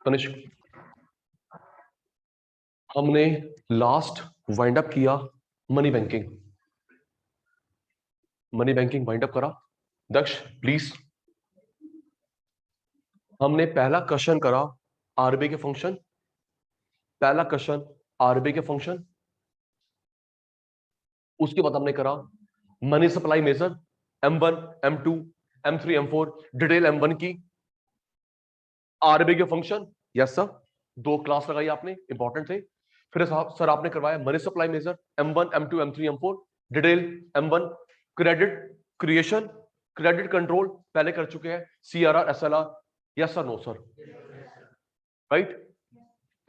तनिष्क, हमने last wind up किया money banking. Money banking wind up करा। दक्ष प्लीज। हमने पहला क्वेश्चन करा आरबीआई के फंक्शन। पहला क्वेश्चन आरबीआई के फंक्शन। उसके बाद हमने करा money supply measure M1, M2, M3, M4, detail M1 की, आरबीआई के फंक्शन। यस सर, 2 क्लास लगाई आपने, इंपॉर्टेंट थे। फिर सर आपने करवाया money supply measure M1, M2, M3, M4, detail M1, credit creation, credit control पहले कर चुके हैं, CRR, SLR। Yes sir, no sir, right.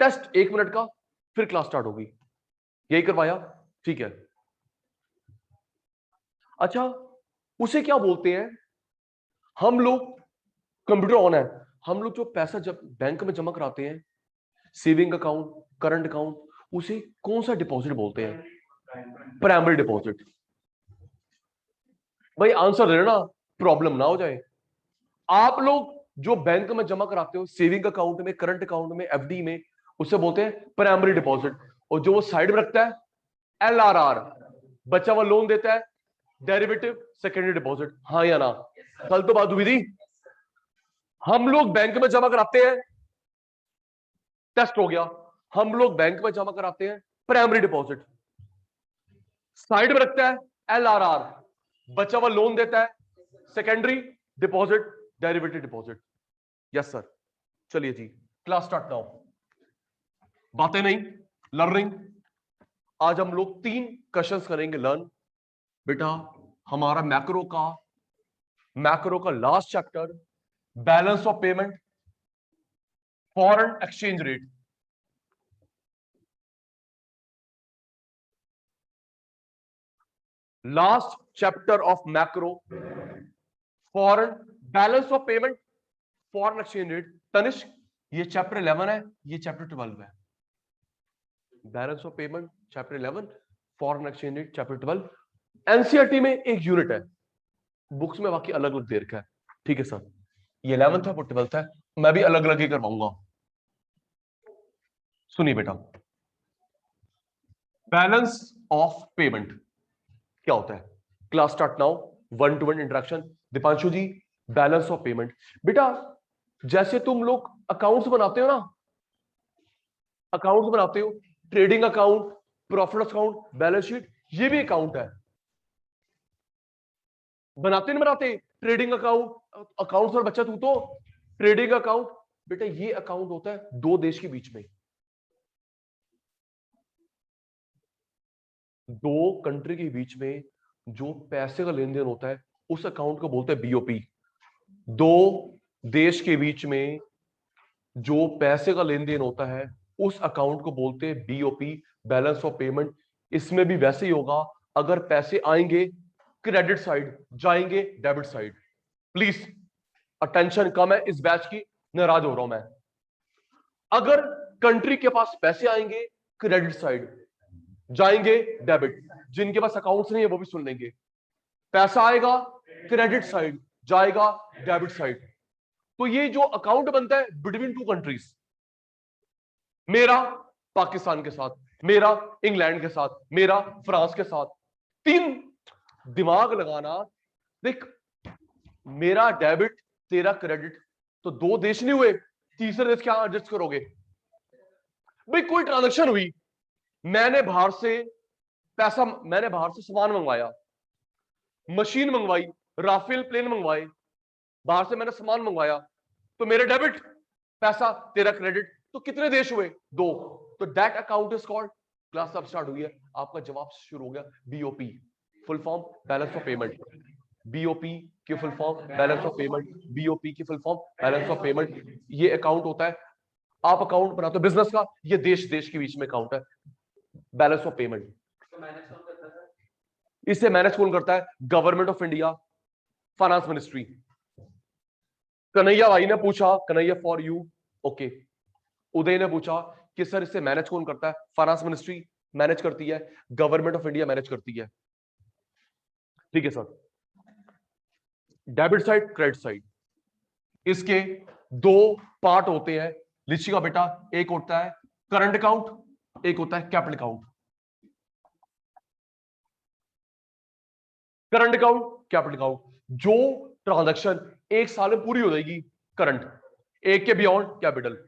Test 1 minute का, फिर क्लास स्टार्ट होगी। यही करवाया, ठीक है। अच्छा, उसे क्या बोलते हैं हम लोग? कंप्यूटर ऑन है। हम लोग जो पैसा जब बैंक में जमा कराते हैं, सेविंग अकाउंट, करंट अकाउंट, उसे कौन सा डिपॉजिट बोलते हैं? Primary deposit. भाई आंसर दे ना, प्रॉब्लम ना हो जाए। आप लोग जो बैंक में जमा कराते हो, सेविंग अकाउंट में, करंट अकाउंट में, FD में, उसे बोलते हैं प्राइमरी डिपॉजिट। और जो वो साइड में रखता है LRR, बचा हुआ लोन देता है, डेरिवेटिव सेकेंडरी डिपॉजिट। हाँ या ना? कल तो बात हुई थी। हम लोग बैंक में जमा कराते हैं, टेस्ट हो गया, हम लोग बैंक में जमा कराते हैं प्राइमरी डिपॉजिट, साइड में रखता है LRR, बचा हुआ लोन देता है secondary deposit, derivative deposit. Yes sir. चलिए जी, क्लास स्टार्ट नाउ। बातें नहीं, लर्निंग। आज हम लोग 3 क्वेश्चंस करेंगे लर्न। बेटा हमारा मैक्रो का last chapter, balance of payment, foreign exchange rate. Last chapter of macro, foreign, balance of payment, foreign exchange rate. Tanishq, ये चैप्टर 11 है, ये चैप्टर 12 है। Balance of payment chapter 11, foreign exchange rate chapter 12। NCERT में एक unit है, books में बाकी अलग अलग दे रखा है। ठीक है सर, ये 11th है, वो 12th है, मैं भी अलग अलग ही करवाऊंगा। सुनिए बेटा, बैलेंस ऑफ पेमेंट क्या होता है? Class start now, 1-to-1 interaction. Deepanshu ji, balance of payment. बेटा जैसे तुम लोग अकाउंट्स बनाते हो ना, अकाउंट्स बनाते हो, trading account, profit account, balance sheet, ये भी अकाउंट है। बनाते नहीं बनाते? ट्रेडिंग अकाउंट, अकाउंट्स पर बच्चा तू तो, ट्रेडिंग अकाउंट। बेटा ये अकाउंट होता है 2 देश के बीच में, 2 कंट्री के बीच में जो पैसे का लेन देन होता है, उस अकाउंट को बोलते हैं BOP। 2 देश के बीच में जो पैसे का लेन देन होता है, उस अकाउंट को बोलते हैं BOP, बैलेंस ऑफ पेमेंट। इसमें भी वैसे ही होगा, अगर पैसे आएंगे क्रेडिट साइड, जाएंगे डेबिट साइड। प्लीज अटेंशन कम है इस बैच की, नाराज हो रहा हूं मैं। अगर कंट्री के पास पैसे आएंगे क्रेडिट साइड, जाएंगे डेबिट। जिनके पास अकाउंट्स नहीं है वो भी सुन लेंगे। पैसा आएगा क्रेडिट साइड, जाएगा डेबिट साइड। तो ये जो अकाउंट बनता है बिटवीन 2 कंट्रीज, मेरा पाकिस्तान के साथ, मेरा इंग्लैंड के साथ, मेरा फ्रांस के साथ, 3 दिमाग लगाना। देख, मेरा डेबिट, तेरा क्रेडिट, तो 2 देश नहीं हुए, तीसरे देश क्या एडजस्ट करोगे? भाई कोई ट्रांजैक्शन हुई, मैंने बाहर से सामान मंगवाया, मशीन मंगवाई, राफेल प्लेन मंगवाए, बाहर से मैंने सामान मंगवाया, तो मेरे डेबिट पैसा, तेरा क्रेडिट, तो कितने देश हुए? 2। तो that account is called, class अब स्टार्ट हुई है, आपका जवाब शुरू हो गया, BOP, full form balance of payment. BOP की full form balance of payment, BOP की full form balance of payment. ये अकाउंट होता है, आप अकाउंट बनाते हो बिजनेस का, ये देश के बीच में अकाउंट है, बैलेंस ऑफ पेमेंट। इसे मैनेज कौन करता है? Government of India, finance ministry. Kanhaiya भाई ने पूछा, कन्हैया फॉर यू, ओके। उदय ने पूछा कि सर इसे मैनेज कौन करता है? फाइनेंस मिनिस्ट्री मैनेज करती है, गवर्नमेंट ऑफ इंडिया मैनेज करती है। ठीक है sir. Debit side, credit side, इसके दो पार्ट होते हैं लिची का बेटा, एक होता है करंट अकाउंट, एक होता है capital account. Current account, capital account, जो ट्रांजैक्शन एक साल में पूरी हो जाएगी करंट, एक के बियॉन्ड कैपिटल।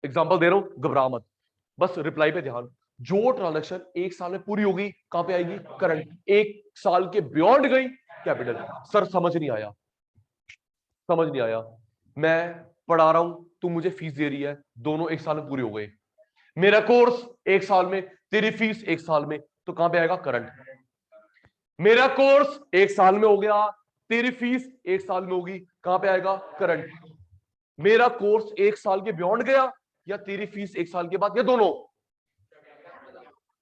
एग्जांपल दे रहा हूं, घबरा मत, बस रिप्लाई पे ध्यान। जो ट्रांजैक्शन एक साल में पूरी होगी कहां पे आएगी? करंट। एक साल के बियॉन्ड गई कैपिटल। सर समझ नहीं आया, समझ नहीं आया। मैं पढ़ा रहा हूं, तू मुझे फीस दे रही है, दोनों एक साल में पूरे हो गए। मेरा कोर्स एक साल में, तेरी फीस एक साल में, तो कहां पे आएगा? करंट। मेरा कोर्स एक साल में हो गया, तेरी फीस एक साल में होगी, कहां पे आएगा? करंट। मेरा कोर्स एक साल के बियॉन्ड गया, या तेरी फीस एक साल के बाद, या दोनों,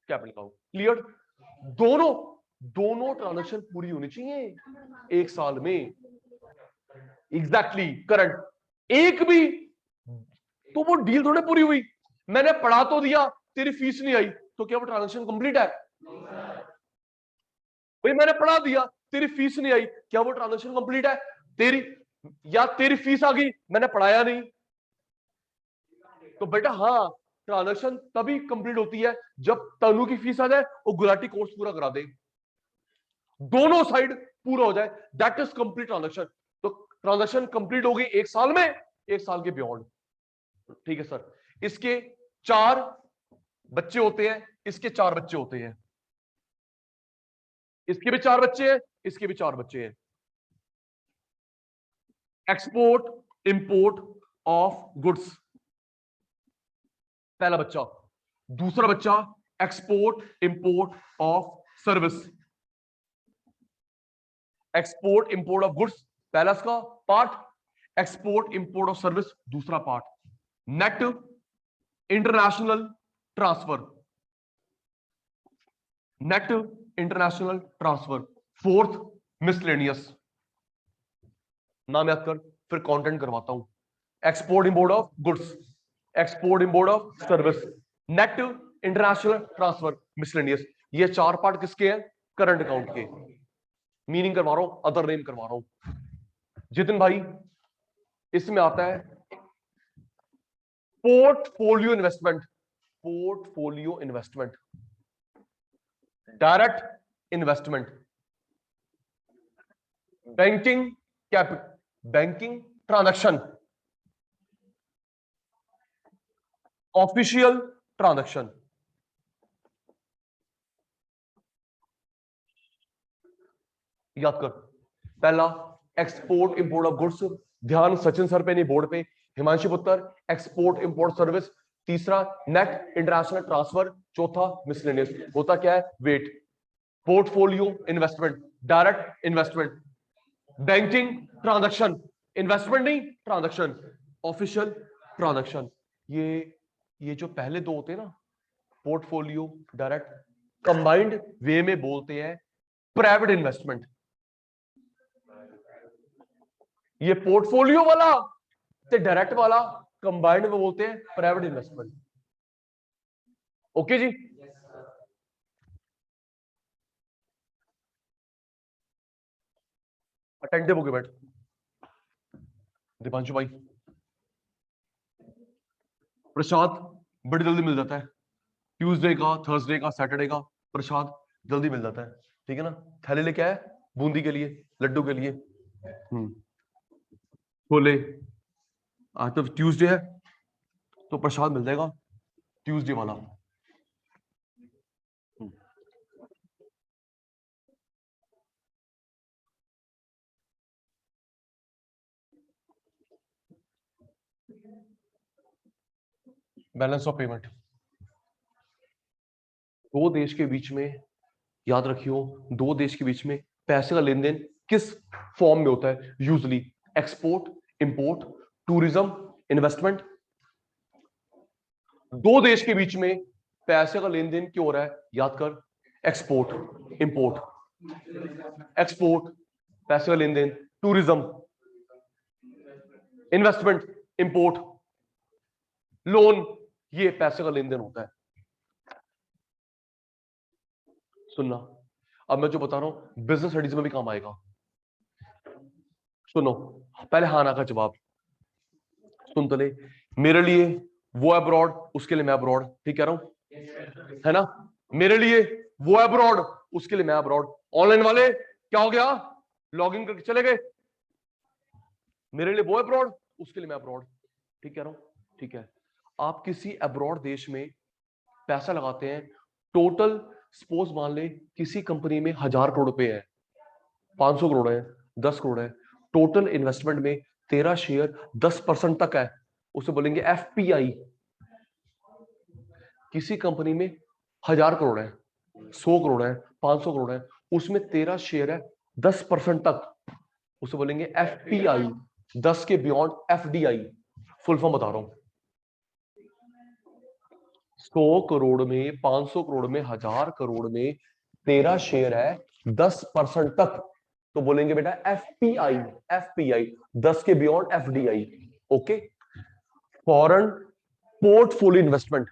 कैपिटल अकाउंट। क्लियर? दोनों दोनों ट्रांजैक्शन पूरी होनी चाहिए एक साल में। Exactly current. एक भी तो वो डील थोड़ी पूरी हुई, मैंने पढ़ा तो दिया, तेरी फीस नहीं आई, तो क्या वो ट्रांजैक्शन कंप्लीट है? भाई मैंने पढ़ा दिया, तेरी फीस नहीं आई, क्या वो ट्रांजैक्शन कंप्लीट है? तेरी या तेरी फीस आ गई, मैंने पढ़ाया नहीं, तो बेटा हाँ, ट्रांजैक्शन तभी कंप्लीट होती है जब तनु की फीस आ जाए और गुलाटी कोर्स पूरा करा दे, दोनों साइड पूरा हो जाए, दैट इज कंप्लीट ट्रांजैक्शन। तो ट्रांजैक्शन कंप्लीट होगी एक साल में, एक साल के बियॉन्ड। ठीक है सर। इसके 4 बच्चे होते हैं, इसके 4 बच्चे होते हैं, इसके भी 4 बच्चे हैं, इसके भी 4 बच्चे हैं। एक्सपोर्ट इंपोर्ट ऑफ गुड्स, पहला बच्चा। दूसरा बच्चा export import of service. Export import of goods पहला इसका part, export import of service दूसरा part. Net international transfer, net international transfer. Fourth miscellaneous, नाम याद कर, फिर कंटेंट करवाता हूं। Export import of goods, export import of service, net international transfer, miscellaneous. ये 4 पार्ट किसके हैं? करंट अकाउंट के। मीनिंग करवा रहा हूं, अदर नेम करवा रहा हूं। जितिन भाई, इसमें आता है portfolio investment, portfolio investment, direct investment, banking capital, banking transaction, official transaction. याद कर, पहला एक्सपोर्ट इंपोर्ट ऑफ गुड्स, ध्यान सचिन सर पे नहीं बोर्ड पे, हिमांशु पुत्र, एक्सपोर्ट इंपोर्ट सर्विस। तीसरा नेट इंटरनेशनल ट्रांसफर, चौथा मिसलेनियस। होता क्या है? Wait. Portfolio investment, direct investment, banking transaction, investment नहीं ट्रांजैक्शन, ऑफिशियल ट्रांजैक्शन। ये जो पहले दो होते हैं ना, पोर्टफोलियो डायरेक्ट, कंबाइंड वे में बोलते हैं प्राइवेट इन्वेस्टमेंट। ये पोर्टफोलियो वाला ते डायरेक्ट वाला कंबाइंड में बोलते हैं प्राइवेट इन्वेस्टमेंट। ओके जी। अटेंटिव होके बैठ दीपांशु भाई। प्रसाद बड़ी जल्दी मिल जाता है, ट्यूसडे का, थर्सडे का, सैटरडे का प्रसाद जल्दी मिल जाता है। ठीक है ना? थैले लेके आए बूंदी के लिए, लड्डू के लिए, छोले। आज तो ट्यूसडे है तो प्रसाद मिल जाएगा ट्यूसडे वाला। बैलेंस ऑफ पेमेंट, दो देश के बीच में, याद रखियो, दो देश के बीच में पैसे का लेन देन किस फॉर्म में होता है? Usually export import, tourism, investment. दो देश के बीच में पैसे का लेन देन क्यों हो रहा है? याद कर, एक्सपोर्ट इंपोर्ट, एक्सपोर्ट पैसे का लेन देन, टूरिज्म, इन्वेस्टमेंट, इंपोर्ट, लोन, ये पैसे का लेन देन होता है। सुनना, अब मैं जो बता रहा हूं बिजनेस स्टडीज में भी काम आएगा। सुनो, पहले हाँ ना का जवाब। सुन तो ले, मेरे लिए वो अब्रॉड, उसके लिए मैं अब्रॉड, ठीक कह रहा हूं, है ना? मेरे लिए वो अब्रॉड, उसके लिए मैं अब्रॉड। ऑनलाइन वाले क्या हो गया, लॉगिन करके चले गए। मेरे लिए वो अब्रॉड, उसके लिए मैं अब्रॉड, ठीक कह रहा हूं, ठीक है। आप किसी अब्रॉड देश में पैसा लगाते हैं, टोटल सपोज मान ले किसी कंपनी में 1000 करोड़ रुपए है, 500 करोड़ है, 10 करोड़ है, टोटल इन्वेस्टमेंट में तेरा शेयर 10% तक है, उसे बोलेंगे एफपीआई। किसी कंपनी में 1000 करोड़ है, 100 करोड़ है, 500 करोड़ है, उसमें तेरा शेयर है 10% तक, उसे बोलेंगे एफपीआई। 10 के बियॉन्ड एफडीआई। फुल फॉर्म बता रहा हूं, 100 करोड़ में, 500 करोड़ में, 1000 करोड़ में तेरा शेयर है 10% तक, तो बोलेंगे बेटा एफपीआई। एफपीआई 10 के beyond FDI. Okay. Foreign portfolio investment,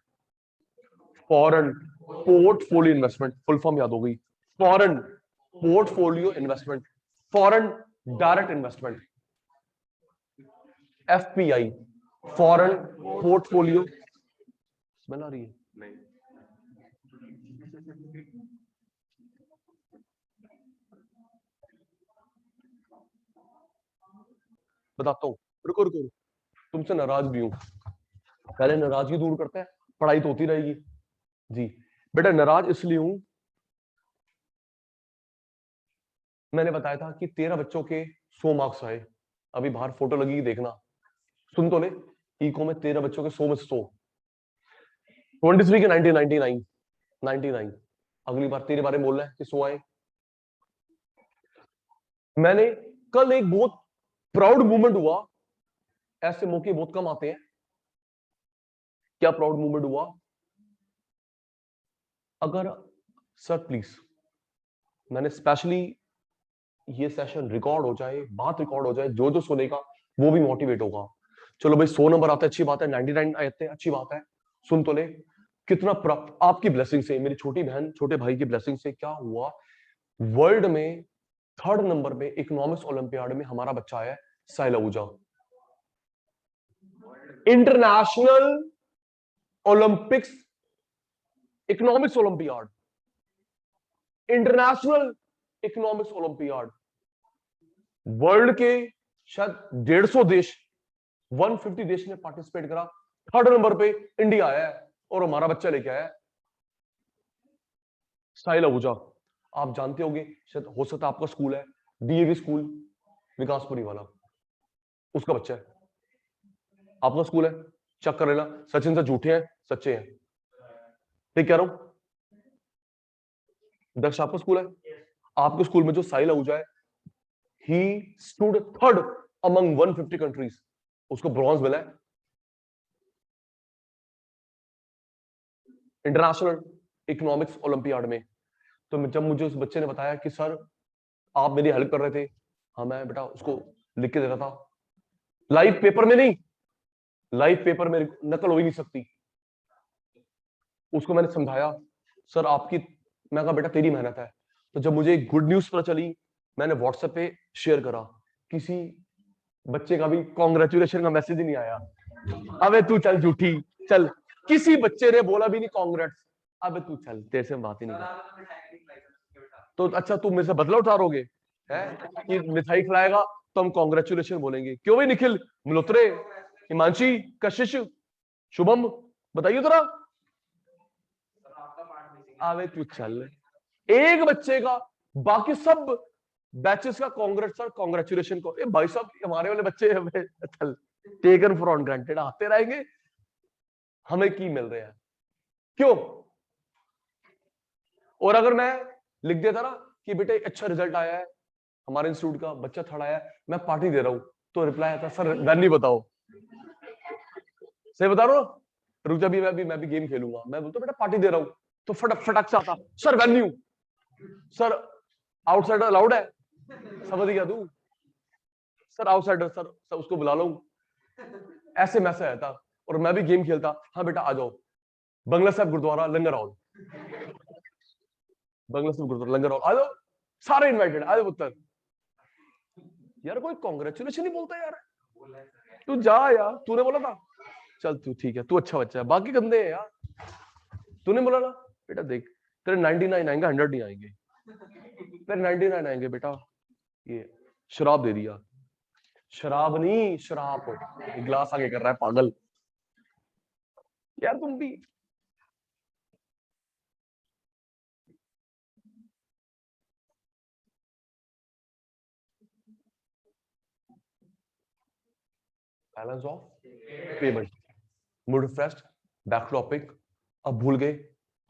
foreign portfolio investment full form याद हो गई, foreign portfolio investment, foreign direct investment, FPI, foreign portfolio. Smell आ रही है? नहीं। बताता हूं, रुको रुको, तुमसे नाराज भी हूं, पहले नाराजगी दूर करते हैं, पढ़ाई तो होती रहेगी। जी बेटा, नाराज इसलिए हूं, मैंने बताया था कि 13 बच्चों के 100 मार्क्स आए, अभी बाहर फोटो लगी देखना, सुन तो ले, इको में 13 बच्चों के 100 में 100, 23 के 90, 99, 99। अगली बार तेरे बारे में बोल रहा है कि 100 आए। मैंने कल एक बहुत प्राउड मूवमेंट हुआ, ऐसे मौके बहुत कम आते हैं। क्या प्राउड मूवमेंट हुआ? अगर सर प्लीज, मैंने स्पेशली ये सेशन रिकॉर्ड हो जाए, बात रिकॉर्ड हो जाए, जो जो सुनेगा वो भी मोटिवेट होगा। चलो भाई 100 नंबर आते हैं, अच्छी बात है, 99 आते हैं, अच्छी बात है। सुन तो ले, कितना प्राप्त आपकी ब्लेसिंग से, मेरी छोटी बहन छोटे भाई की ब्लेसिंग से क्या हुआ, वर्ल्ड में 3rd नंबर पे इकोनॉमिक्स ओलंपियाड में हमारा बच्चा आया, Sahil Ahuja. International olympics economics olympiad, international economics olympiad, world के शायद 150 देश, 150 देश ने पार्टिसिपेट करा, 3rd नंबर पे इंडिया आया है, और हमारा बच्चा लेके आया साहिल आहूजा। आप जानते होंगे, शायद हो सकता है आपका स्कूल है डीएवी स्कूल विकासपुरी वाला, उसका बच्चा है। आपका स्कूल है, चेक कर लेना, सचिन से झूठे हैं सच्चे हैं, ठीक कह रहा हूं। दक्ष आपका स्कूल है, आपके स्कूल में जो साहिल आहूजा है, he stood 3rd among 150 countries, उसको ब्रॉन्ज मिला है इंटरनेशनल इकोनॉमिक्स ओलंपियाड में। तो जब मुझे उस बच्चे ने बताया कि सर आप मेरी हेल्प कर रहे थे, हाँ मैं बेटा उसको लिख के दे रहा था, लाइव पेपर में नहीं, लाइव पेपर में नकल हो ही नहीं सकती। उसको मैंने समझाया, सर आपकी, मैं कहा बेटा तेरी मेहनत है। तो जब मुझे एक गुड न्यूज पता चली, मैंने व्हाट्सएप पे शेयर करा, किसी बच्चे का भी कॉन्ग्रेचुलेशन का मैसेज ही नहीं आया। अबे तू चल झूठी, चल, किसी बच्चे ने बोला भी नहीं कॉन्ग्रेट्स। अबे तू चल, तेरे से बात ही नहीं कर। तो अच्छा तू मेरे से बदला उठा रोगे है कि मिठाई खिलाएगा तो हम कॉन्ग्रेचुलेशन बोलेंगे? क्यों भाई निखिल, मल्होत्रे, हिमांशी, कशिश, शुभम, बताइए जरा। अबे तू चल, एक बच्चे का, बाकी सब बैचेस का कांग्रेस सर कांग्रेचुलेशन को, ए भाई साहब हमारे वाले बच्चे चल, टेकन फॉर ग्रांटेड आते रहेंगे, हमें की मिल रहा है क्यों? और अगर मैं लिख देता ना कि बेटे अच्छा रिजल्ट आया है, हमारे इंस्टीट्यूट का बच्चा थर्ड आया है, मैं पार्टी दे रहा हूं, तो रिप्लाई आता सर वेन्यू बताओ। सही बता रहा हूं, रुक जा, मैं भी गेम खेलूंगा, मैं बोलता बेटा पार्टी दे रहा हूं, तो फटक से आता sir venue, sir outsider allowed है, समझ गया तू, सर आउटसाइडर, सर उसको बुला लो, ऐसे मैसेज आया था। और मैं भी गेम खेलता, हाँ बेटा आ जाओ, बंगला साहब गुरुद्वारा लंगर हॉल, बंगला साहब गुरुद्वारा लंगर हॉल आ जाओ, सारे इनवाइटेड, आ जाओ पुत्र। यार कोई कांग्रेचुलेशन नहीं बोलता यार, तू जा यार, तूने बोला था। चल तू ठीक है, तू अच्छा बच्चा है, बाकी गंदे हैं यार। तूने बोला ना बेटा, देख तेरे 99 आएंगे, 100 नहीं आएंगे, तेरे 99 आएंगे बेटा। ये शराब दे दिया, शराब नहीं शराब, गिलास आगे कर रहा है पागल यार तुम भी। Balance of payment, mood fresh, back topic, अब भूल गए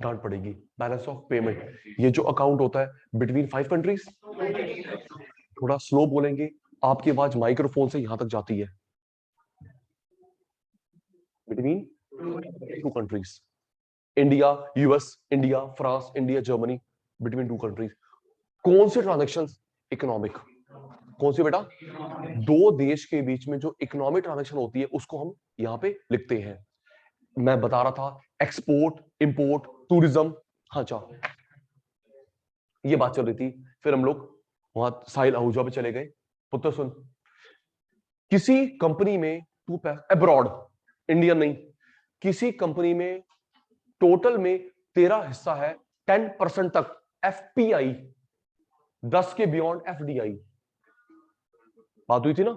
डांट पड़ेगी। बैलेंस ऑफ पेमेंट, ये जो अकाउंट होता है बिटवीन 5 कंट्रीज, थोड़ा स्लो बोलेंगे, आपकी आवाज माइक्रोफोन से यहां तक जाती है। Between 2 countries, India US, India France, India Germany, between 2 countries. कौन से ट्रांजेक्शन इकोनॉमिक, कौन सी बेटा, दो देश के बीच में जो इकोनॉमिक ट्रांजेक्शन होती है उसको हम यहाँ पे लिखते हैं। मैं बता रहा था एक्सपोर्ट, इंपोर्ट, टूरिज्म, हाँ चा ये बात चल रही थी। फिर हम लोग वहां साहिल आहूजा पे चले गए। पुत्र सुन, किसी कंपनी में तू अब्रॉड, इंडियन नहीं, किसी कंपनी में टोटल में तेरा हिस्सा है 10% तक एफपीआई, 10 के बियॉन्ड एफडीआई, बात हुई थी ना।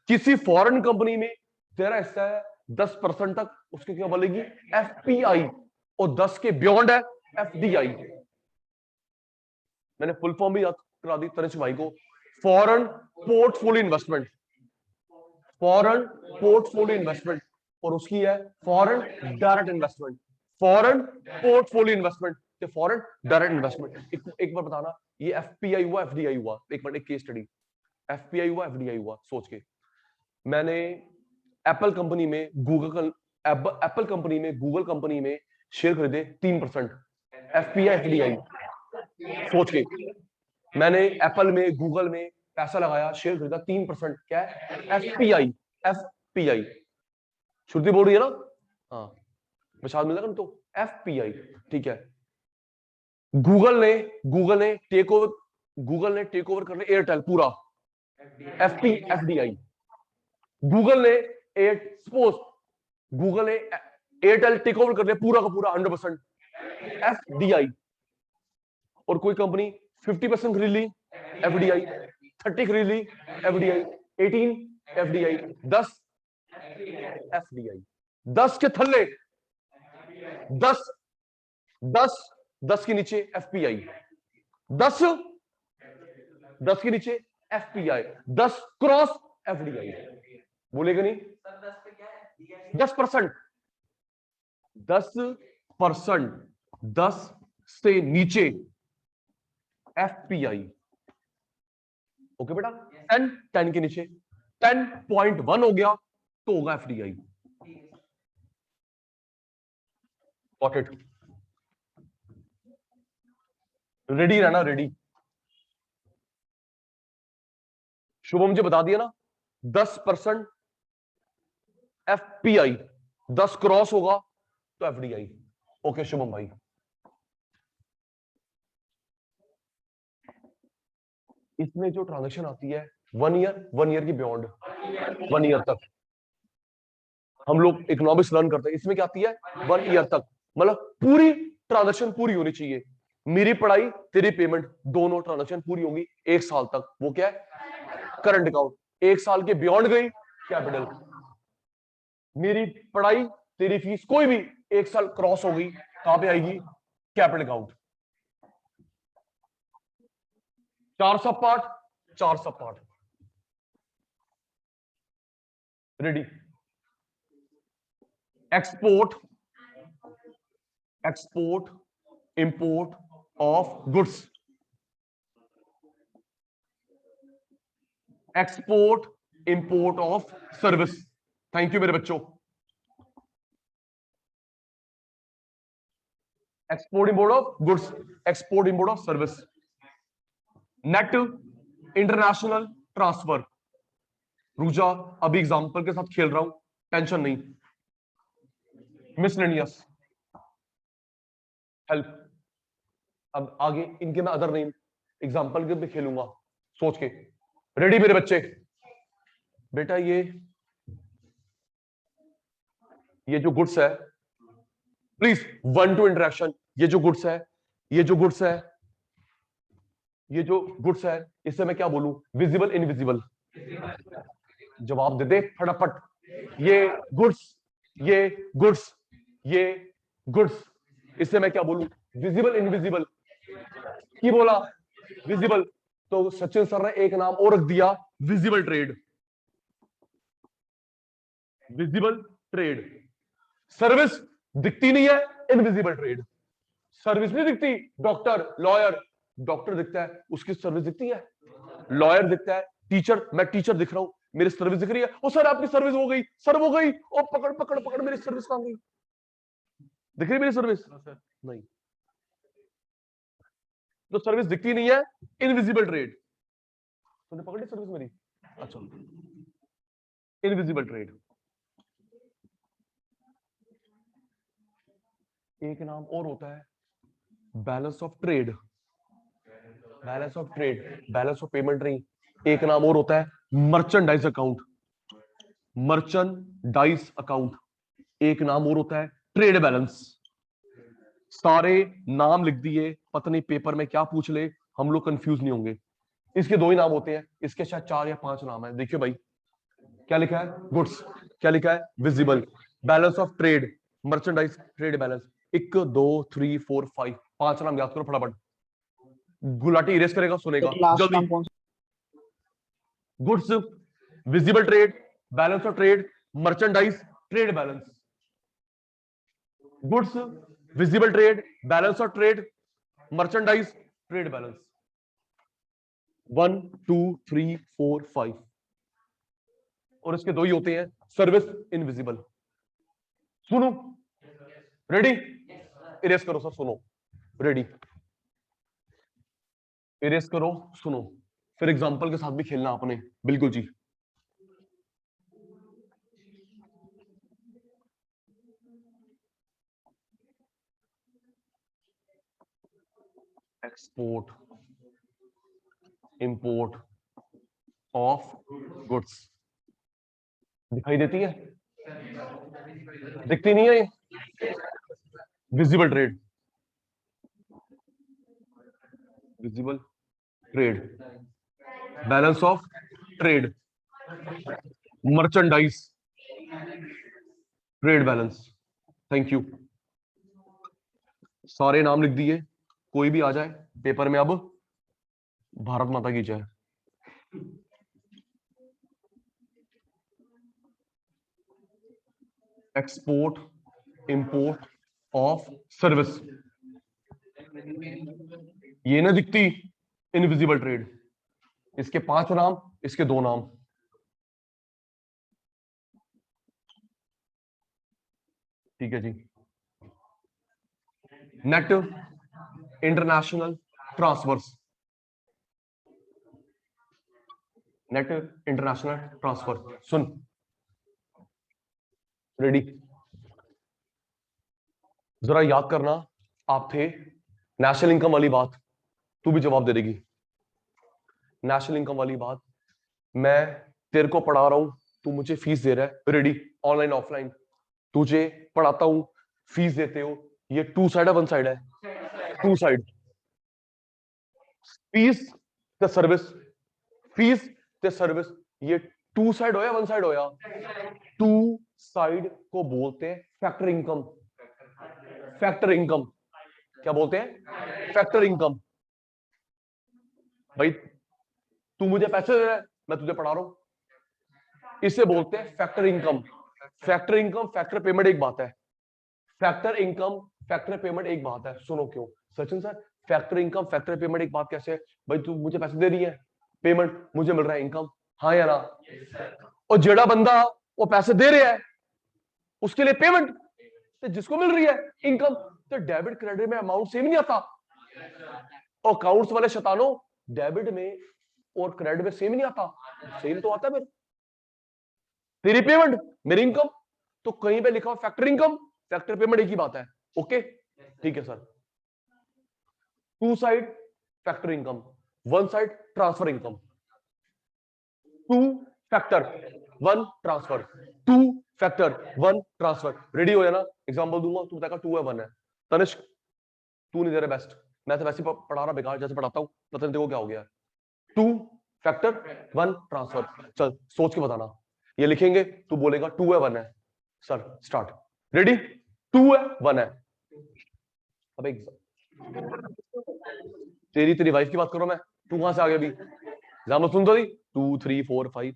किसी फॉरेन कंपनी में तेरा हिस्सा है 10% तक, उसकी क्या बोलेगी, एफपीआई, और 10 के बियॉन्ड है एफडीआई। मैंने फुल फॉर्म भी याद करा दी तनिष भाई को, foreign portfolio investment, foreign portfolio investment, और उसकी है foreign direct investment, foreign portfolio investment, foreign direct investment. एक बार बताना, ये एफपीआई हुआ एफडीआई हुआ, एक मिनट, एक केस स्टडी, एफपीआई हुआ एफडीआई हुआ, सोच के। मैंने एप्पल कंपनी में एप्पल कंपनी में गूगल कंपनी में शेयर खरीदे 3%, एफपीआई एफडीआई, सोच के। मैंने एप्पल में गूगल में पैसा लगाया, शेयर खरीदा 3%, क्या है, एफपीआई, एफपीआई, श्रुति बोल रही है ना, हाँ विशाल मिल रहा तो, एफपीआई, ठीक है। गूगल ने टेक ओवर कर लिया एयरटेल पूरा, एफडीआई। गूगल ने सपोज गूगल ने एयरटेल टेक ओवर कर लिया पूरा का पूरा 100%, एफडीआई। और कोई कंपनी 50% खरीद ली, एफडीआई, 30 खरीद ली, एफडीआई, 18 एफडीआई, 10 एफडीआई, 10 के थल्ले 10, 10, 10 के नीचे एफपीआई, 10, 10 के नीचे एफपीआई, 10 क्रॉस एफडीआई, बोलेगा नहीं, 10%, 10%, 10 से नीचे एफपीआई, ओके बेटा, 10, 10 के नीचे 10.1 हो गया तो होगा एफडीआई, गॉट इट, रेडी रहना, रेडी। शुभम जी बता दिया ना, 10% एफपीआई, 10 क्रॉस होगा तो एफडीआई, ओके शुभम भाई। इसमें जो ट्रांजेक्शन आती है 1 ईयर की बियॉन्ड, 1 ईयर तक हम लोग इकोनॉमिक्स लर्न करते हैं, इसमें क्या आती है 1 ईयर तक, मतलब पूरी ट्रांजेक्शन पूरी होनी चाहिए। मेरी पढ़ाई तेरी पेमेंट दोनों ट्रांजेक्शन पूरी होगी 1 साल तक, वो क्या है, करंट अकाउंट। 1 साल के बियॉन्ड गई, कैपिटल। मेरी पढ़ाई तेरी फीस कोई भी 1 साल क्रॉस हो गई, कहां पे आएगी, capital account. 4 sub part, 4 sub part, ready. Export, export import of goods, export import of service, thank you मेरे बच्चों। Export import of goods, export import of service, net international transfer. रुजा अभी एग्जांपल के साथ खेल रहा हूं, टेंशन नहीं। मिसलेनियस, हेल्प, अब आगे इनके मैं अदर नेम एग्जांपल के भी खेलूंगा, सोच के। रेडी मेरे बच्चे, बेटा ये ये जो गुड्स है, प्लीज 1 टू इंटरेक्शन, ये जो गुड्स है, ये जो गुड्स है, ये जो गुड्स है, इससे मैं क्या बोलूं? Visible invisible? जवाब दे दे फटाफट। ये गुड्स, ये गुड्स, ये गुड्स, इससे मैं क्या बोलूं? Visible invisible? की बोला? विजिबल। तो सचिन सर ने एक नाम और रख दिया, visible trade. Visible trade. Service दिखती नहीं है, इनविजिबल ट्रेड। सर्विस नहीं दिखती, डॉक्टर, लॉयर, डॉक्टर दिखता है, उसकी सर्विस दिखती है। लॉयर दिखता है, टीचर, मैं टीचर दिख रहा हूं, मेरी सर्विस दिख रही है। ओ सर आपकी सर्विस हो गई, सर हो गई, ओ पकड़ पकड़ पकड़, मेरी सर्विस कहां गई? दिख रही मेरी सर्विस? नहीं। तो सर्विस दिखती नहीं है, इनविजिबल ट्रेड। तूने पकड़ी सर्विस मेरी? अच्छा, इनविजिबल ट्रेड। एक नाम और होता है, balance of trade. Balance of trade, balance of payment नहीं। एक नाम और होता है मर्चेंडाइज अकाउंट। Merchandise account. एक नाम और होता है ट्रेड बैलेंस। सारे नाम लिख दिए, पता नहीं पेपर में क्या पूछ ले, हम लोग कंफ्यूज नहीं होंगे। इसके 2 ही नाम होते हैं, इसके शायद 4 या 5 नाम है। देखिए भाई, क्या लिखा है? गुड्स। क्या लिखा है? Visible. Balance of trade, merchandise, trade balance. 1 2 3 4 5, 5 नाम याद करो फटाफट। गुलाटी इरेज करेगा, सुनेगा लास्ट जल्दी। नाम कौन सा? Goods, visible trade, balance of trade, merchandise, trade balance. Goods, visible trade, balance of trade, merchandise, trade balance. 1 2 3 4 5। और इसके 2 ही होते हैं, सर्विस, इनविजिबल। सुनो, रेडी? इरेज करो सर, सुनो, रेडी? इरेज करो, सुनो, फिर एग्जांपल के साथ भी खेलना आपने, बिल्कुल जी। Export import of goods. दिखाई देती है? दिखती नहीं है ये? Visible trade, visible trade, balance of trade, merchandise, trade balance. Thank you. सारे नाम लिख दिए, कोई भी आ जाए पेपर में। अब भारत माता की जय। एक्सपोर्ट इंपोर्ट ऑफ सर्विस, ये ना दिखती, इनविजिबल ट्रेड। इसके 5 नाम, इसके 2 नाम। ठीक है जी। Net international transfers, net international transfer. सुन, रेडी? जरा याद करना, आप थे नेशनल इनकम वाली बात, तू भी जवाब दे देगी। नेशनल इनकम वाली बात, मैं तेरे को पढ़ा रहा हूं, तू मुझे फीस दे रहा है। रेडी? ऑनलाइन ऑफलाइन, तुझे पढ़ाता हूं, फीस देते हो। ये 2 साइड है, 1 साइड है? 2 साइड। फीस ते सर्विस, फीस ते सर्विस, ये 2 साइड होया, 1 साइड होया? 2 साइड को बोलते हैं फैक्टर इनकम। फैक्टर इनकम क्या बोलते हैं? Factor income. भाई तू मुझे पैसे दे रहा है, मैं तुझे पढ़ा रहा हूं, इसे बोलते हैं factor income. Factor income, factor payment एक बात है। फैक्टर इनकम, फैक्टर पेमेंट एक बात है। सुनो क्यों Sachin sir, factor income factor payment एक बात कैसे है? भाई तू मुझे पैसे दे रही है, पेमेंट, मुझे मिल रहा है इनकम, हाँ या ना? और जेड़ा बंदा वो पैसे दे रहा है, उसके लिए पेमेंट, तो जिसको मिल रही है इनकम, तो डेबिट क्रेडिट में अमाउंट सेम नहीं आता? और अकाउंट्स वाले शैतानों, डेबिट में और क्रेडिट में सेम नहीं आता? सेम तो आता है मेरे। तेरी पेमेंट, मेरी इनकम, तो कहीं पे लिखा हो फैक्टर इनकम, फैक्टर पेमेंट एक ही बात है। ओके ठीक है sir. 2 side factor income, 1 side transfer income. 2 factor, 1 transfer, 2 factor, 1 transfer. Ready हो जाना, एग्जांपल दूंगा, तू बताएगा 2 है 1 है। तनिष्क तू नहीं दे रहा बेस्ट, मैं तो वैसे पढ़ा रहा बेकार जैसे पढ़ाता हूँ, पता नहीं देखो क्या हो गया। 2 फैक्टर 1 ट्रांसफर। चल सोच के बताना, ये लिखेंगे, तू बोलेगा 2 है 1 है। सर स्टार्ट, रेडी, 2 है 1 है। अबे तेरी वाइफ की बात करो मैं, तू कहां से आ गया अभी? एग्जाम्पल सुन तो दी, 2 3 4 5।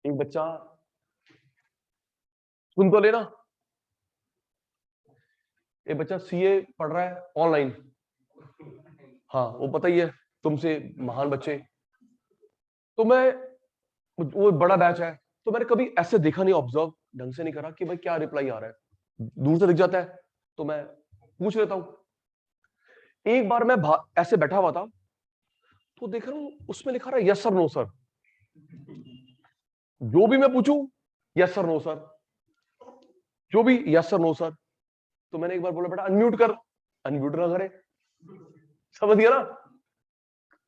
एक बच्चा सुन तो लेना, एक बच्चा सीए पढ़ रहा है ऑनलाइन। हाँ वो पता ही है, तुमसे महान बच्चे। तो मैं, वो बड़ा बैच है, तो मैंने कभी ऐसे देखा नहीं, ऑब्जर्व ढंग से नहीं करा कि भाई क्या रिप्लाई आ रहा है, दूर से दिख जाता है तो मैं पूछ लेता हूं। एक बार मैं ऐसे बैठा हुआ था, तो देख रहा हूं उसमें लिखा रहा है यस सर नो सर। जो भी मैं पूछूं यस सर नो सर, जो भी यस सर नो सर। तो मैंने एक बार बोला बेटा अनम्यूट कर, अनम्यूट ना करे, समझ गया ना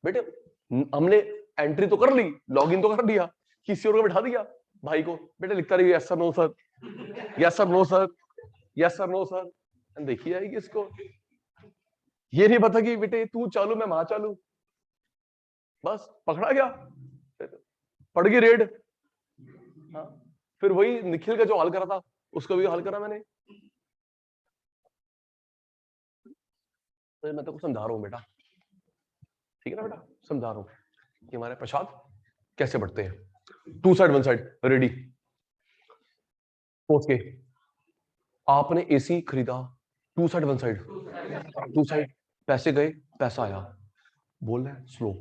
बेटे। हमने एंट्री तो कर ली, लॉगिन तो कर लिया, किसी और को बैठा दिया भाई को, बेटे लिखता रहिए yes sir no sir, yes sir no sir, yes sir no sir. देखी जाएगी इसको, ये नहीं पता कि बेटे तू चालू मैं वहां चालू, बस पकड़ा गया, पड़ गई रेड। हाँ फिर वही निखिल का जो हल करा था, उसका भी हल करा मैंने। तो मैं तो समझा रहा हूँ बेटा, ठीक है ना बेटा, समझा रहा हूँ कि हमारे प्रसाद कैसे बढ़ते हैं। 2 साइड 1 साइड, रेडी। सोच के, आपने एसी खरीदा, 2 साइड 1 साइड, 2 साइड, पैसे गए पैसा आया, बोल रहे स्लो,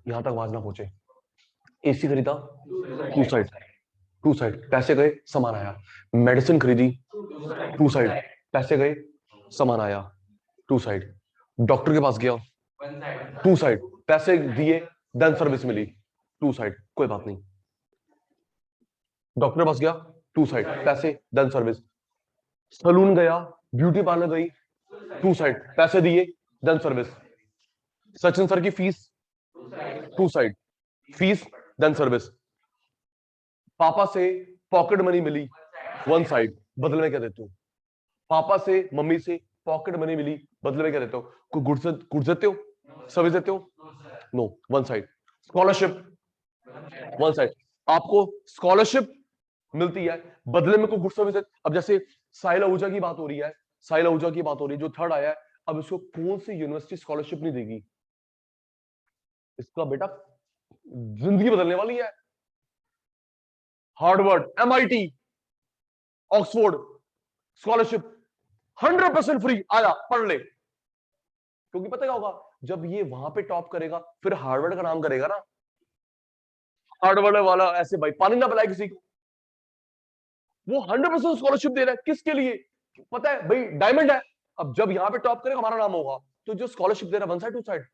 यहां तक आवाज ना पहुंचे। एसी खरीदा 2 साइड, 2 साइड, पैसे गए सामान आया। मेडिसिन खरीदी 2 साइड, पैसे गए सामान आया, 2 साइड। डॉक्टर के पास गया 2 साइड, पैसे दिए देन सर्विस मिली, 2 साइड, कोई बात नहीं। डॉक्टर के पास गया 2 साइड, पैसे देन सर्विस। सलून गया, ब्यूटी पार्लर गई, 2 साइड, पैसे दिए देन सर्विस। सचिन सर की fees 2 side, fees then service. पापा से पॉकेट मनी मिली 1 साइड, बदले में क्या देते हो? पापा से मम्मी से पॉकेट मनी मिली, बदले में क्या देते हो? कोई गुड्स देते हो, सर्विस देते हो? No, 1 side. स्कॉलरशिप 1 साइड, आपको स्कॉलरशिप मिलती है, बदले में कोई गुड सर्विस। अब जैसे साहिल आहूजा की बात हो रही है, साहिल आहूजा की बात हो रही है जो थर्ड आया है, अब इसको कौन सी यूनिवर्सिटी स्कॉलरशिप नहीं देगी? इसका बेटा जिंदगी बदलने वाली है। Harvard, MIT, Oxford, scholarship 100% free, आया पढ़ ले। क्योंकि पता क्या होगा, जब ये वहां पे टॉप करेगा फिर हार्वर्ड का नाम करेगा ना, हार्वर्ड वाला ऐसे भाई पानी ना पिलाए किसी को। वो 100% स्कॉलरशिप दे रहा है, किसके लिए? पता है भाई, डायमंड है। अब जब यहाँ पे टॉप करेगा हमारा नाम होगा, तो जो स्कॉलरशिप दे रहा है 1 साइड 2 साइड,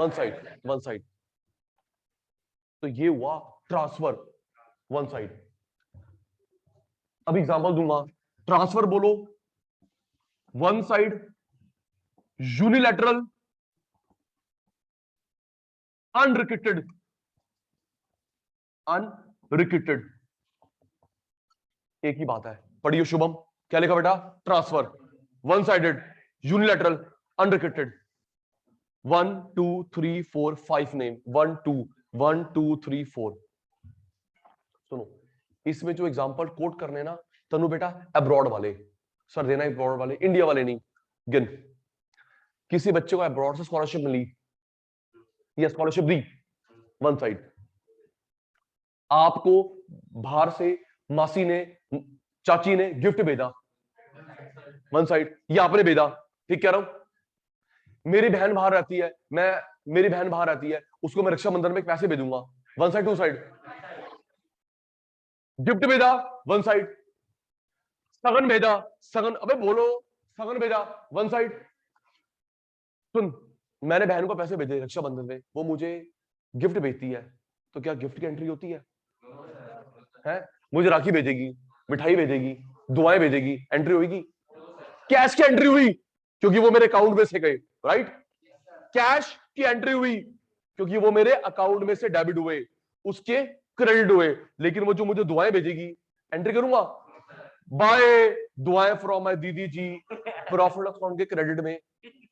1 साइड 1 साइड। तो ये हुआ ट्रांसफर 1 साइड। अब एग्जांपल दूंगा, ट्रांसफर बोलो 1 साइड, यूनिलैटरल, अनरिक्वेटेड, अनरिक्वेटेड, एक ही बात है। पढ़िए शुभम, क्या लिखा बेटा? Transfer 1 sided, unilateral, unrequited. 1 2 3 4 5 name, 1 2 1 2 3 4। सुनो, इसमें जो एग्जांपल कोट करने ना तनु बेटा, अब्रॉड वाले सर देना, अब्रॉड वाले, इंडिया वाले नहीं। गिन, किसी बच्चे को अब्रॉड से स्कॉलरशिप मिली या स्कॉलरशिप दी, 1 साइड। आपको बाहर से मासी ने, चाची ने गिफ्ट भेजा, 1 साइड, या आपने भेजा, ठीक कह रहा हूं। मेरी बहन बाहर रहती है, मेरी बहन बाहर रहती है, उसको मैं रक्षाबंधन में पैसे भेजूंगा, 1 साइड 2 साइड। गिफ्ट भेजा 1 साइड, सगन भेजा, सगन, अबे बोलो, सगन भेजा 1 साइड। सुन, मैंने बहन को पैसे भेजे रक्षाबंधन में, वो मुझे गिफ्ट भेजती है, तो क्या गिफ्ट की एंट्री होती है? मुझे राखी भेजेगी, मिठाई भेजेगी, दुआएं भेजेगी, एंट्री होगी? कैश की एंट्री हुई, क्योंकि वो मेरे अकाउंट में से गए, राइट? कैश उसकी एंट्री हुई क्योंकि वो मेरे अकाउंट में से डेबिट हुए, उसके क्रेडिट हुए, लेकिन वो जो मुझे दुआएं भेजेगी एंट्री करूंगा, बाय दुआएं फ्रॉम माय दीदी जी, प्रॉफिट अकाउंट के क्रेडिट में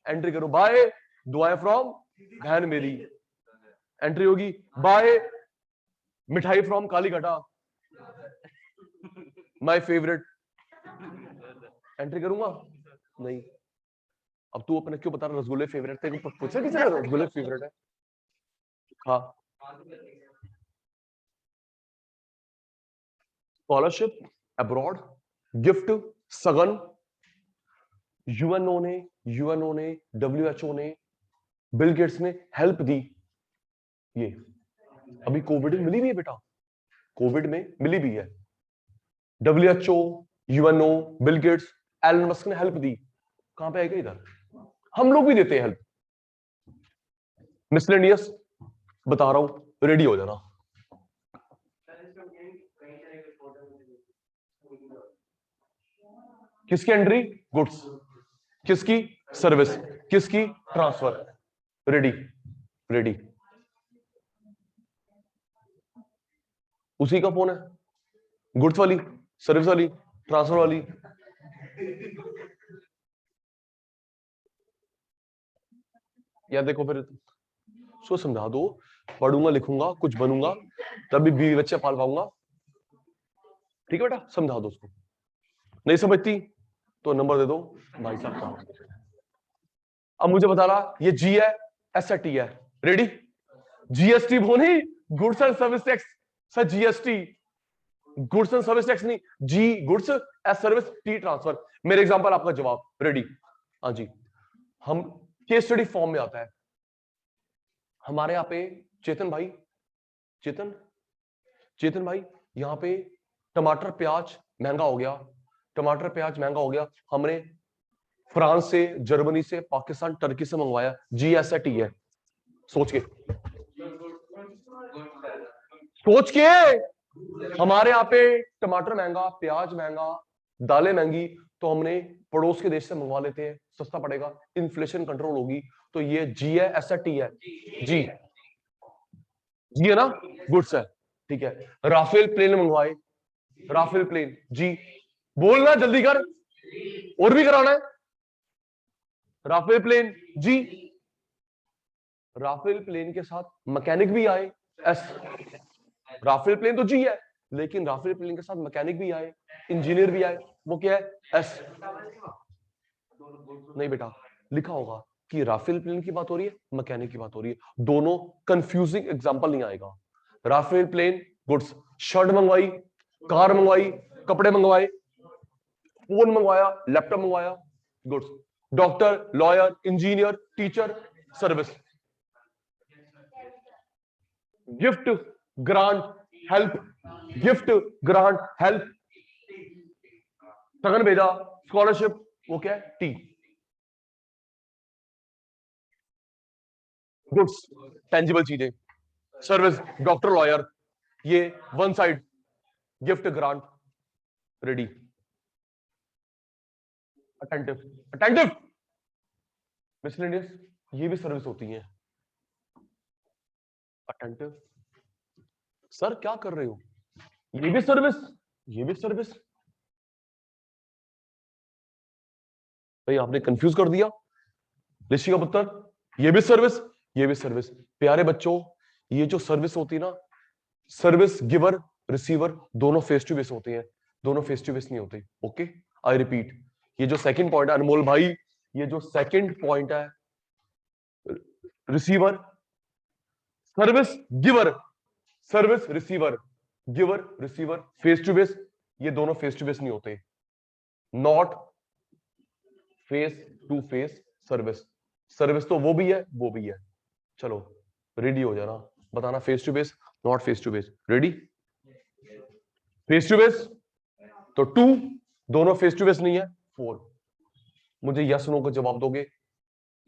एंट्री करूं, बाय दुआएं फ्रॉम बहन मेरी, एंट्री होगी, बाय मिठाई फ्रॉम काली घटा माय फेवरेट, एंट्री करूंगा नहीं। अब तू अपने क्यों बता रहा रसगुल्ले फेवरेट थे, पूछा किसी ने रसगुल्ले फेवरेट है? हाँ, स्कॉलरशिप, अब्रॉड, गिफ्ट, सगन, यूएनओ ने डब्ल्यूएचओ ने बिल गेट्स ने हेल्प दी। ये अभी कोविड में मिली भी है बेटा, कोविड में मिली भी है। WHO, UNO, Bill Gates, Elon Musk ने हेल्प दी। कहां पे आएगा इधर, हम लोग भी देते हैं हेल्प। मिसलेनियस बता रहा हूं, रेडी हो जाना। किसकी एंट्री, गुड्स, किसकी सर्विस, किसकी ट्रांसफर, रेडी रेडी। उसी का फोन है, गुड्स वाली, सर्विस वाली, ट्रांसफर वाली। यार देखो फिर उसको समझा दो, पढ़ूंगा लिखूंगा कुछ बनूंगा तभी बीवी बच्चे पाल पाऊंगा, ठीक है बेटा, समझा दो उसको। नहीं समझती तो नंबर दे दो भाई साहब का। अब मुझे बता रहा ये जी है, एस है, टी है, रेडी। जीएसटी बोनी, goods and service tax, sir GST, goods and service tax नहीं, G goods, S service, T transfer. मेरे एग्जांपल आपका जवाब, रेडी। हाँ जी, हम केस स्टडी फॉर्म में आता है हमारे यहाँ पे। चेतन भाई, चेतन भाई, यहाँ पे टमाटर प्याज महंगा हो गया, टमाटर प्याज महंगा हो गया, हमने फ्रांस से, जर्मनी से, पाकिस्तान, टर्की से मंगवाया, जी एस है, टी है, सोच के हमारे यहाँ पे टमाटर महंगा, प्याज महंगा, दालें महंगी, तो हमने पड़ोस के देश से मंगवा लेते हैं, सस्ता पड़ेगा, इन्फ्लेशन कंट्रोल होगी। तो ये जी है, एस है, टी है, जी जी है ना, गुड्स है, ठीक है। राफेल प्लेन मंगवाए, राफेल प्लेन, जी, बोलना जल्दी कर, और भी कराना है। राफेल प्लेन, जी, राफेल प्लेन के साथ मैकेनिक भी आए, एस। राफेल प्लेन तो जी है, लेकिन राफेल प्लेन के साथ मैकेनिक भी आए, इंजीनियर भी आए, वो क्या है, एस। नहीं बेटा, लिखा होगा कि राफेल प्लेन की बात हो रही है, मैकेनिक की बात हो रही है, दोनों कंफ्यूजिंग एग्जांपल नहीं आएगा। राफेल प्लेन गुड्स, शर्ट मंगवाई, कार मंगवाई, कपड़े मंगवाए, फोन मंगवाया, लैपटॉप मंगवाया, goods. Doctor, lawyer, engineer, teacher, service. Gift, grant, help, gift, grant, help, सगन भेजा, स्कॉलरशिप, वो क्या है, टी। गुड्स, टेंजिबल चीजें, सर्विस, डॉक्टर, लॉयर, ये one side, gift, grant, ready. Attentive, attentive, miscellaneous, ये भी सर्विस होती है। अटेंटिव, सर क्या कर रहे हो, ये भी सर्विस, ये भी सर्विस। भाई आपने कंफ्यूज कर दिया ऋषि का पुत्र, ये भी सर्विस, ये भी सर्विस। प्यारे बच्चों, ये जो सर्विस होती है ना, सर्विस गिवर रिसीवर दोनों फेस टू फेस होते हैं, दोनों फेस टू फेस नहीं होते। ओके, आई रिपीट, ये जो सेकंड पॉइंट है अनमोल भाई, ये जो सेकंड पॉइंट है, receiver, service giver, service receiver, giver receiver, face to face, ये दोनों फेस टू फेस नहीं होते, not face to face service. Service तो वो भी है, वो भी है। चलो रेडी हो जाना, बताना face to face, not face to face, ready. Face to face तो 2, दोनों फेस टू फेस नहीं है, 4। मुझे यस नो का जवाब दोगे,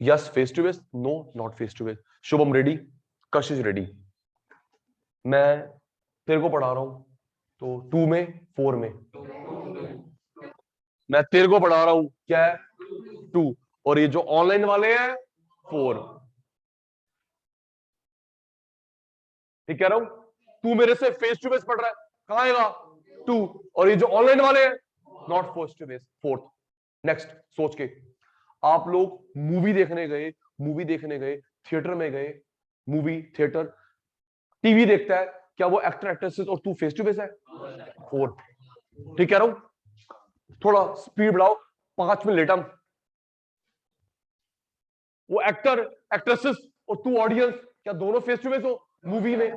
yes face to face, no not face to face. Shubham ready, Kashish ready. मैं तेरे को पढ़ा रहा हूं तो 2 में 4 में, मैं तेरे को पढ़ा रहा हूं क्या है, 2, और ये जो ऑनलाइन वाले हैं 4। ठीक कह रहा हूं? तू मेरे से फेस टू फेस पढ़ रहा है, कहां आएगा? टू। और ये जो ऑनलाइन वाले हैं, not face to face, fourth. Next सोच के, आप लोग मूवी देखने गए, थिएटर में गए, मूवी थिएटर, टीवी देखता है, क्या वो एक्टर एक्ट्रेसेस और तू फेस टू फेस है? फोर। ठीक कह रहा हूं? थोड़ा स्पीड बढ़ाओ, 5 मिनट लेट। वो एक्टर एक्ट्रेसेस और तू ऑडियंस, क्या दोनों फेस टू फेस हो? मूवी में,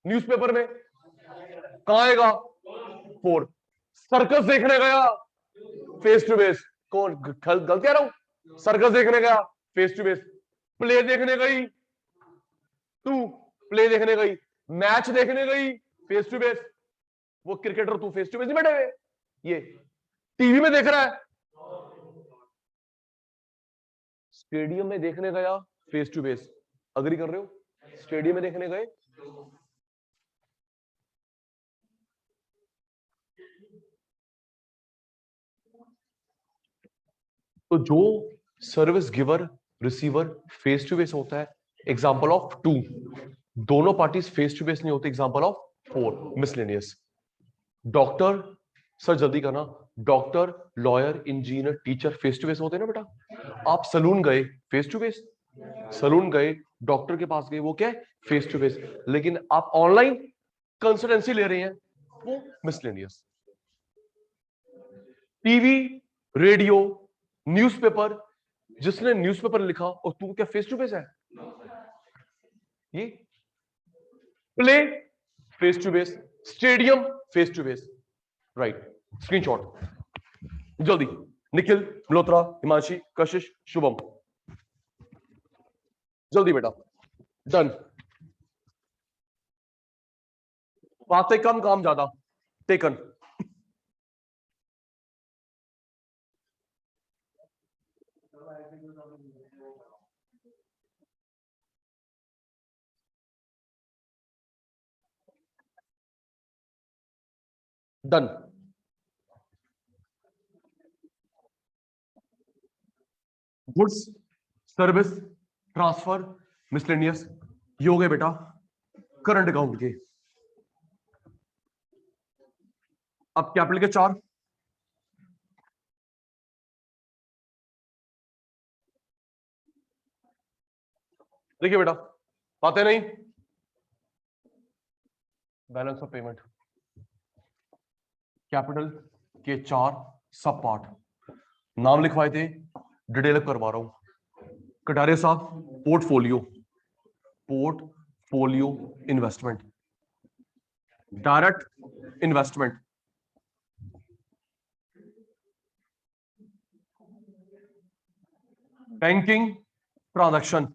न्यूज़पेपर में, कहां आएगा? फोर। सर्कस देखने गया, फेस टू फेस। कौन गलत कह रहा हूं? सर्कस देखने गया, फेस टू फेस। प्ले देखने गई, तू प्ले देखने गई, मैच देखने गई, फेस टू फेस। वो क्रिकेटर, तू फेस टू फेस ही बैठे हुए। ये टीवी में देख रहा है, स्टेडियम में देखने गया, फेस टू फेस। अग्री कर रहे हो? स्टेडियम में देखने गए, तो जो service giver receiver face to face होता है, एग्जांपल ऑफ टू। दोनों पार्टीज फेस टू फेस नहीं होते, example of four, miscellaneous. Doctor, sir जल्दी करना, doctor, lawyer, engineer, teacher face to face होते हैं ना बेटा। आप सलून गए, फेस टू फेस। सलून गए, डॉक्टर के पास गए, वो क्या है? Face to face. लेकिन आप ऑनलाइन कंसल्टेंसी ले रहे हैं, वो मिसलेनियस। टीवी, रेडियो, न्यूज़पेपर, जिसने न्यूज़पेपर लिखा और तू क्या फेस टू फेस है? ये play face to face, stadium face to face. Right, screenshot जल्दी। निखिल, मल्होत्रा, हिमांशी, कशिश, शुभम, जल्दी बेटा। डन। बातें कम, काम ज्यादा। Taken. Done. Goods, service, transfer, miscellaneous, ये हो गए बेटा करंट अकाउंट के। अब कैपिटल के 4। देखिए बेटा, बातें नहीं, बैलेंस ऑफ पेमेंट, कैपिटल के 4 सब पार्ट, नाम लिखवाए थे, डिटेल करवा रहा हूं। कटारे साहब, portfolio, portfolio investment, direct investment, banking transaction,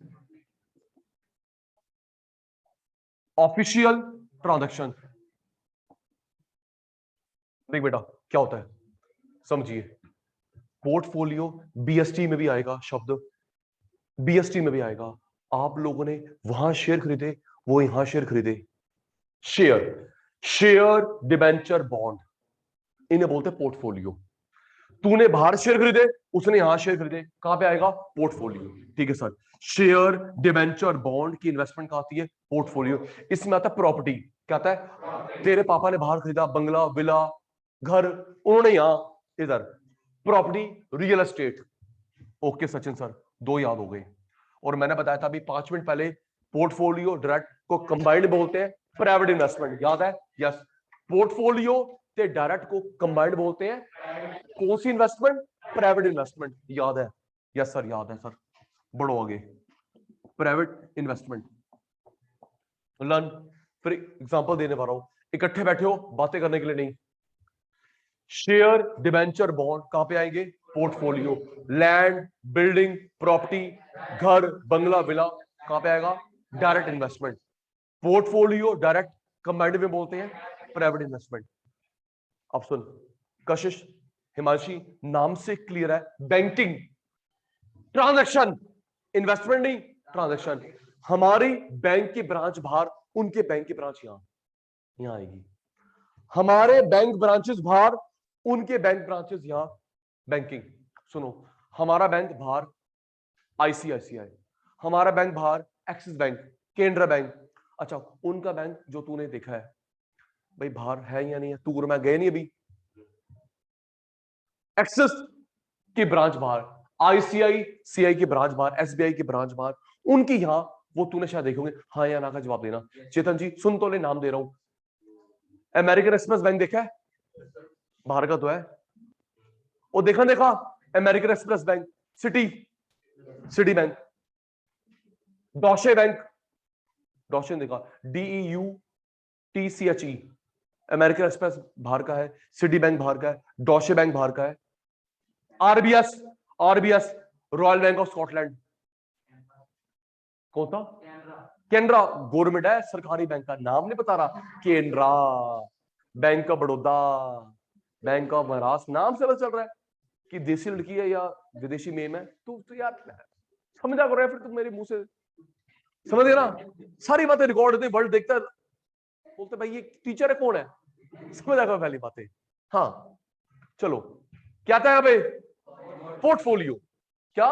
official transaction. देख बेटा क्या होता है, समझिए। पोर्टफोलियो बीएसटी में भी आएगा शब्द, बीएसटी में भी आएगा। आप लोगों ने वहां शेयर खरीदे, वो यहां शेयर खरीदे। शेयर, शेयर, डिबेंचर, बॉन्ड, इन्हें बोलते हैं पोर्टफोलियो। तूने बाहर शेयर खरीदे, उसने यहां शेयर खरीदे, कहां पे आएगा? पोर्टफोलियो। ठीक है सर। शेयर, डिबेंचर, बॉन्ड की इन्वेस्टमेंट कहां आती है? पोर्टफोलियो। इसमें आता है प्रॉपर्टी। क्या आता है? तेरे पापा ने बाहर खरीदा बंगला, विला, घर, उन्होंने यहां इधर property, real estate. Okay Sachin sir, 2 याद हो गए। और मैंने बताया था अभी 5 मिनट पहले, पोर्टफोलियो डायरेक्ट को कंबाइंड बोलते हैं प्राइवेट इन्वेस्टमेंट, याद है? यस। पोर्टफोलियो ते डायरेक्ट को कंबाइंड बोलते हैं कौन सी इन्वेस्टमेंट? प्राइवेट इन्वेस्टमेंट, याद है? यस सर, याद है सर, बढ़ो आगे। Private investment learn. फिर एग्जांपल देने वाला हूं, इकट्ठे बैठे हो बातें करने के लिए नहीं। शेयर, डिबेंचर, बॉन्ड कहां पे आएंगे? पोर्टफोलियो। लैंड, बिल्डिंग, प्रॉपर्टी, घर, बंगला, विला कहां पे आएगा? Direct investment. Portfolio direct combined में बोलते हैं प्राइवेट इन्वेस्टमेंट। अब सुन कशिश, हिमांशी, नाम से क्लियर है, बैंकिंग ट्रांजैक्शन, इन्वेस्टमेंट नहीं, ट्रांजैक्शन। हमारी बैंक की ब्रांच बाहर, उनके बैंक की ब्रांच यहां आएगी। हमारे बैंक ब्रांचेस बाहर, उनके बैंक ब्रांचेस यहां। बैंकिंग सुनो, हमारा बैंक बाहर आईसीआईसीआई, हमारा बैंक बाहर एक्सिस बैंक, केनरा बैंक, अच्छा, उनका बैंक जो तूने देखा है भाई बाहर है या नहीं है, तू और मैं गए नहीं अभी, एक्सिस की ब्रांच बाहर, आईसीआईसीआई की ब्रांच बाहर, एसबीआई की ब्रांच बाहर, उनकी यहां, वो तूने शायद देखे होंगे, हाँ या ना का जवाब देना। चेतन जी सुन तो ले, नाम दे रहा हूं। अमेरिकन एक्सप्रेस बैंक देखा है, बाहर का तो है, वो देखा American express bank, Citi bank, Deutsche bank, Deutsche देखा, DEUTCHE, अमेरिकन एक्सप्रेस बाहर का है, सिटी बैंक बाहर का है, डॉशे बैंक बाहर का है, RBS royal bank of Scotland, कौन था, केनरा, गवर्नमेंट है, सरकारी बैंक का नाम नहीं बता रहा, Canara, bank of Baroda, bank of Maharashtra, नाम से पता चल रहा है कि देसी लड़की है या विदेशी मेम है। तो यार समझा करो, फिर तुम मेरे मुंह से समझ गए ना, सारी बातें रिकॉर्ड होती, वर्ल्ड देखता है, बोलते भाई ये टीचर है कौन है, समझ आ गया पहली बातें। हाँ चलो, क्या था यहाँ पे, पोर्टफोलियो, क्या,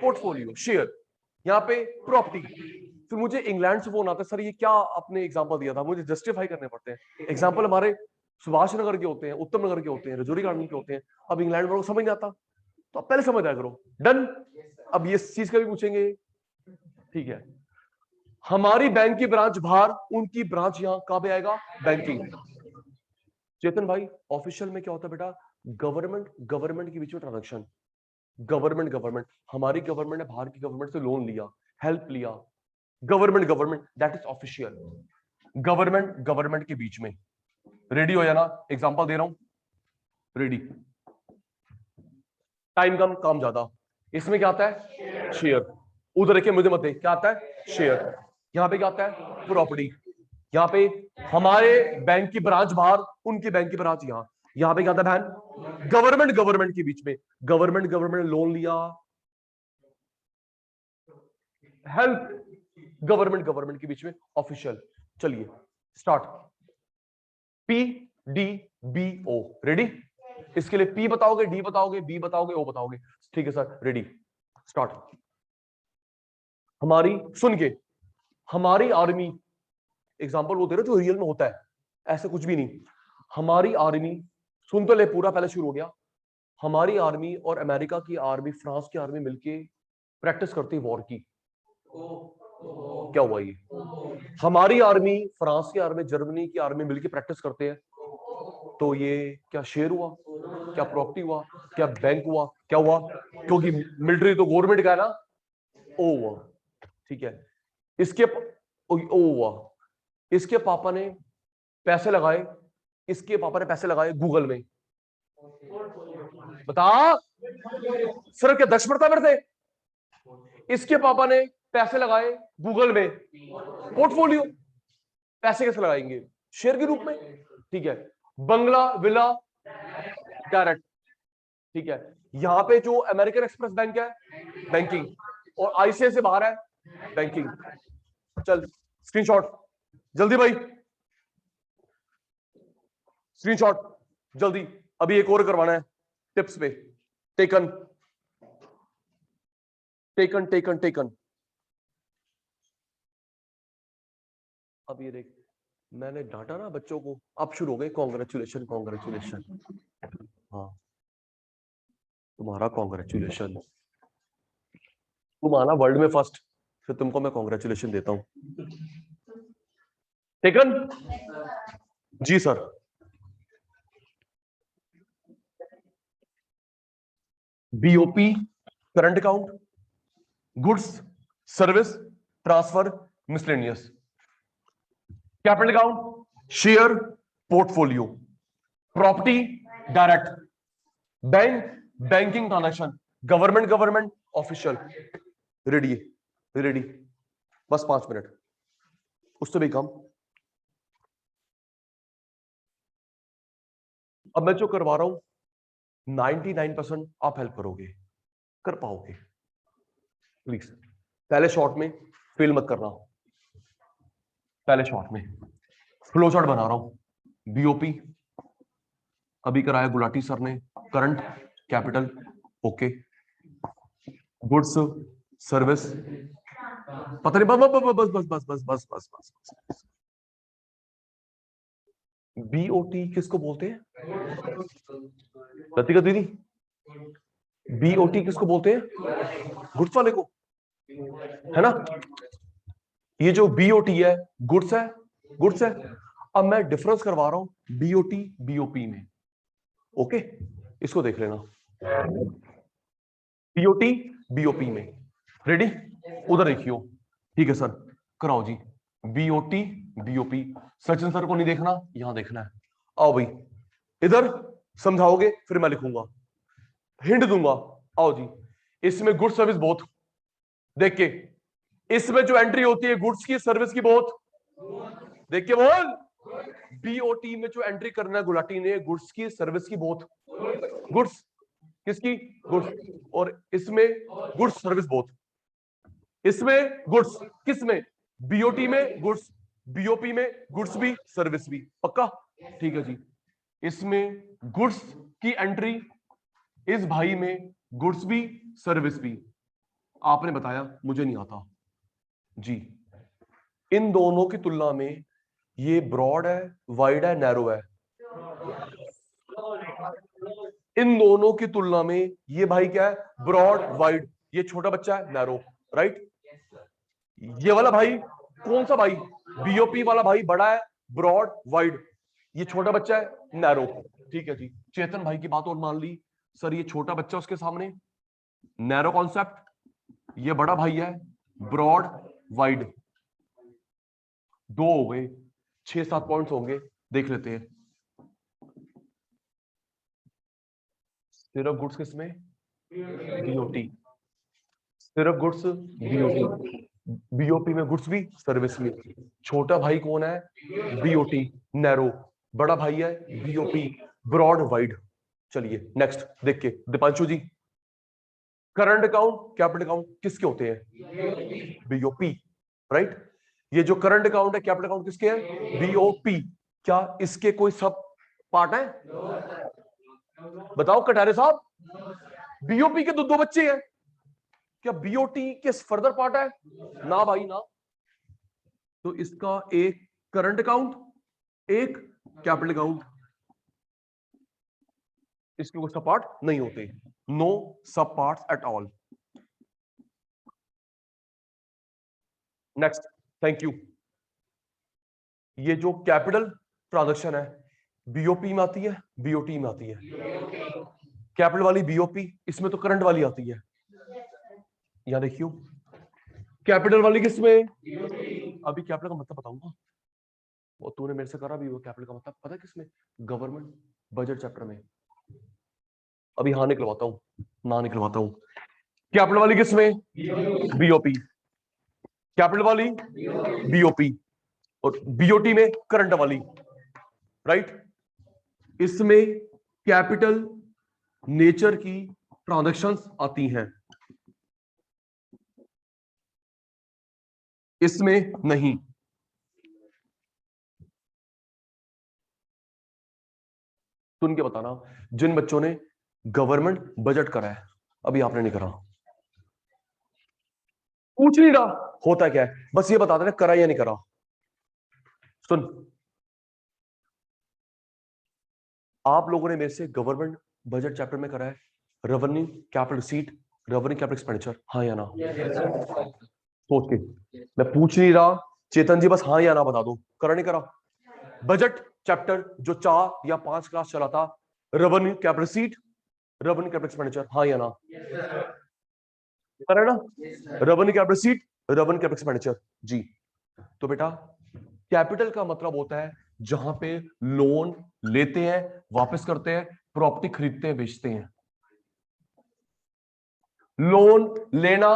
पोर्टफोलियो, शेयर, यहाँ पे प्रॉपर्टी। फिर मुझे इंग्लैंड से फोन आता है, सर ये क्या आपने एग्जांपल दिया था, मुझे जस्टिफाई करने पड़ते हैं। एग्जांपल हमारे सुभाष नगर के होते हैं, उत्तम नगर के होते हैं, रजौरी गार्डन के होते हैं, अब इंग्लैंड वालों को समझ नहीं आता, तो आप पहले समझ आया करो। डन। अब ये चीज का भी पूछेंगे, ठीक है, हमारी बैंक की ब्रांच बाहर, उनकी ब्रांच यहां, कहां पे आएगा, बैंकिंग। चेतन भाई ऑफिशियल में क्या होता है बेटा, गवर्नमेंट के बीच में ट्रांजेक्शन, गवर्नमेंट, हमारी गवर्नमेंट ने बाहर की गवर्नमेंट से लोन लिया, हेल्प लिया, government, that is official, government के बीच में। रेडी हो जाना, एग्जांपल दे रहा हूं, रेडी, टाइम कम काम ज्यादा, इसमें क्या आता है, शेयर, उधर देखिए मुझे मत देख, क्या आता है, शेयर, यहाँ पे क्या आता है, प्रॉपर्टी, यहाँ पे हमारे बैंक की ब्रांच बाहर, उनकी बैंक की ब्रांच यहाँ पे क्या आता है बहन, गवर्नमेंट के बीच में, गवर्नमेंट लोन लिया, हेल्प, गवर्नमेंट के बीच में, ऑफिशियल। चलिए स्टार्ट, PDBO, रेडी, इसके लिए P बताओगे, D बताओगे, B बताओगे, O बताओगे, ठीक है सर, रेडी, स्टार्ट। हमारी, सुन के, हमारी आर्मी, एग्जांपल वो दे रहे जो रियल में होता है, ऐसे कुछ भी नहीं, हमारी आर्मी, सुन तो ले पूरा, पहले शुरू हो गया, हमारी आर्मी और अमेरिका की आर्मी, फ्रांस की आर्मी मिलके प्रैक्टिस करती है वॉर की, क्या हुआ ये, हमारी आर्मी, फ्रांस की आर्मी, जर्मनी की आर्मी मिलके प्रैक्टिस करते हैं, तो ये क्या शेयर हुआ, क्या प्रॉपर्टी हुआ, क्या बैंक हुआ, क्या हुआ, क्योंकि मिलिट्री तो गवर्नमेंट का है ना, ओ हुआ, ठीक है, इसके ओ हुआ, इसके पापा ने पैसे लगाए, इसके पापा ने पैसे लगाए गूगल में, बता, सिर्फ क्या 10 पड़ता मेरे से, इसके पापा ने पैसे लगाए गूगल में, पोर्टफोलियो, पैसे कैसे लगाएंगे, शेयर के रूप में, ठीक है, बंगला विला डायरेक्ट, ठीक है, यहां पे जो अमेरिकन एक्सप्रेस बैंक है, बैंकिंग, और आईसीआई से बाहर है, बैंकिंग। चल स्क्रीनशॉट जल्दी भाई, स्क्रीनशॉट जल्दी, अभी एक और करवाना है टिप्स पे, टेकन टेकन टेकन टेकन। अब ये देख, मैंने डांटा ना बच्चों को, अब शुरू हो गए, कॉन्ग्रेचुलेशन कॉन्ग्रेचुलेशन, हाँ तुम्हारा कॉन्ग्रेचुलेशन, तुम आना वर्ल्ड में फर्स्ट, फिर तुमको मैं कॉन्ग्रेचुलेशन देता हूं, टेकन, जी sir, BOP current account, goods service transfer miscellaneous, capital account, share portfolio, property direct, bank banking transaction, government official, ready ready, बस 5 मिनट, उससे भी कम। अब मैं जो करवा रहा हूं 99% आप हेल्प करोगे, कर पाओगे, प्लीज पहले शॉट में फेल मत करना, पहले शॉट में फ्लो चार्ट बना रहा हूं, BOP अभी कराया गुलाटी सर ने, current capital okay, goods service पता नहीं, बस बस बस बस बस बस बस बस बस बस। बीओटी किसको बोलते हैं लतिका दीदी? बीओटी किसको बोलते हैं? गुड्स वाले को, है ना? ये जो बीओटी है गुड्स है, गुड्स है। अब मैं डिफरेंस करवा रहा हूं बीओटी बीओपी में। ओके, इसको देख लेना, बीओटी बीओपी में। रेडी? उधर देखियो। ठीक है सर, कराओ जी। BOT BOP. सचिन सर को नहीं देखना, यहां देखना है। आओ भाई, इधर समझाओगे फिर मैं लिखूंगा, हिंट दूंगा। आओ जी, इसमें गुड सर्विस बोथ। देख के, इसमें जो एंट्री होती है गुड्स की सर्विस की बोथ, देख के बोल। बीओटी में जो एंट्री करना है गुलाटी ने, गुड्स की सर्विस की बोथ। गुड्स किसकी? गुड्स। और इसमें गुड्स सर्विस बोथ। इसमें गुड्स, किसमें? बीओटी में गुड्स, बीओपी में गुड्स भी सर्विस भी। पक्का? ठीक है जी। इसमें गुड्स की एंट्री, इस भाई में गुड्स भी सर्विस भी। आपने बताया, मुझे नहीं आता जी। इन दोनों की तुलना में ये ब्रॉड है, वाइड है, नैरो है? इन दोनों की तुलना में ये भाई क्या है? Broad wide. ये छोटा बच्चा है, नैरो। राइट? ये वाला भाई कौन सा भाई? बीओपी वाला भाई बड़ा है, ब्रॉड वाइड। ये छोटा बच्चा है, नैरो। ठीक है जी। चेतन भाई की बात और मान ली, सर ये छोटा बच्चा उसके सामने, नैरो कॉन्सेप्ट। ये बड़ा भाई है, ब्रॉड वाइड। दो हो गए, 6-7 पॉइंट्स होंगे, देख लेते हैं। सिर्फ गुड्स किसमें? बीओटी। सिर्फ गुड्स बीओटी। बीओपी में गुड्स भी सर्विस भी। छोटा भाई कौन है? BOT, narrow. बड़ा भाई है बीओपी, ब्रॉड वाइड। चलिए नेक्स्ट देख के, दीपांशु जी। करंट अकाउंट, कैपिटल अकाउंट किसके होते हैं? बीओपी। राइट? ये जो करंट अकाउंट है, कैपिटल अकाउंट किसके हैं? बीओपी। क्या इसके कोई सब पार्ट है? बताओ कटारे साहब, बीओपी के दो बच्चे हैं, क्या बीओटी के फर्दर पार्ट है? ना भाई ना। तो इसका एक करंट अकाउंट, एक कैपिटल अकाउंट, इसके कोई सब पार्ट नहीं होते। नो सब parts at all. Next, thank you. ये जो कैपिटल ट्रांजैक्शन है बीओपी में आती है, बीओटी में आती है। कैपिटल वाली बीओपी, इसमें तो करंट वाली आती है। यहां देखियो, कैपिटल वाली किसमें? अभी कैपिटल का मतलब बताऊंगा, वो तूने मेरे से करा भी, वो कैपिटल का मतलब पता है किसमें? गवर्नमेंट बजट चैप्टर में। अभी हाँ निकलवाता हूँ, ना निकलवाता हूँ। कैपिटल वाली किसमें? बीओपी। कैपिटल वाली बीओपी, और बीओटी में करंट वाली। राइट? इसमें कैपिटल नेचर की ट्रांजैक्शंस आती हैं, इसमें नहीं। सुन के बताना, जिन बच्चों ने गवर्नमेंट बजट करा है, अभी आपने नहीं करा, पूछ नहीं रहा होता क्या है, बस ये बता देना करा या नहीं करा। सुन, आप लोगों ने मेरे से गवर्नमेंट बजट चैप्टर में करा है revenue capital receipt, revenue capital expenditure, हाँ या ना? सोच के, मैं पूछ नहीं रहा चेतन जी, बस हाँ या ना बता दो, करा नहीं करा? बजट चैप्टर जो 4 या 5 क्लास चला था, revenue capital receipt, revenue capital expenditure, हाँ या ना? करा ना? Revenue capital receipt, revenue capital expenditure जी। तो बेटा कैपिटल का मतलब होता है जहां पे लोन लेते हैं, वापस करते हैं, प्रॉपर्टी खरीदते हैं, बेचते हैं। लोन लेना,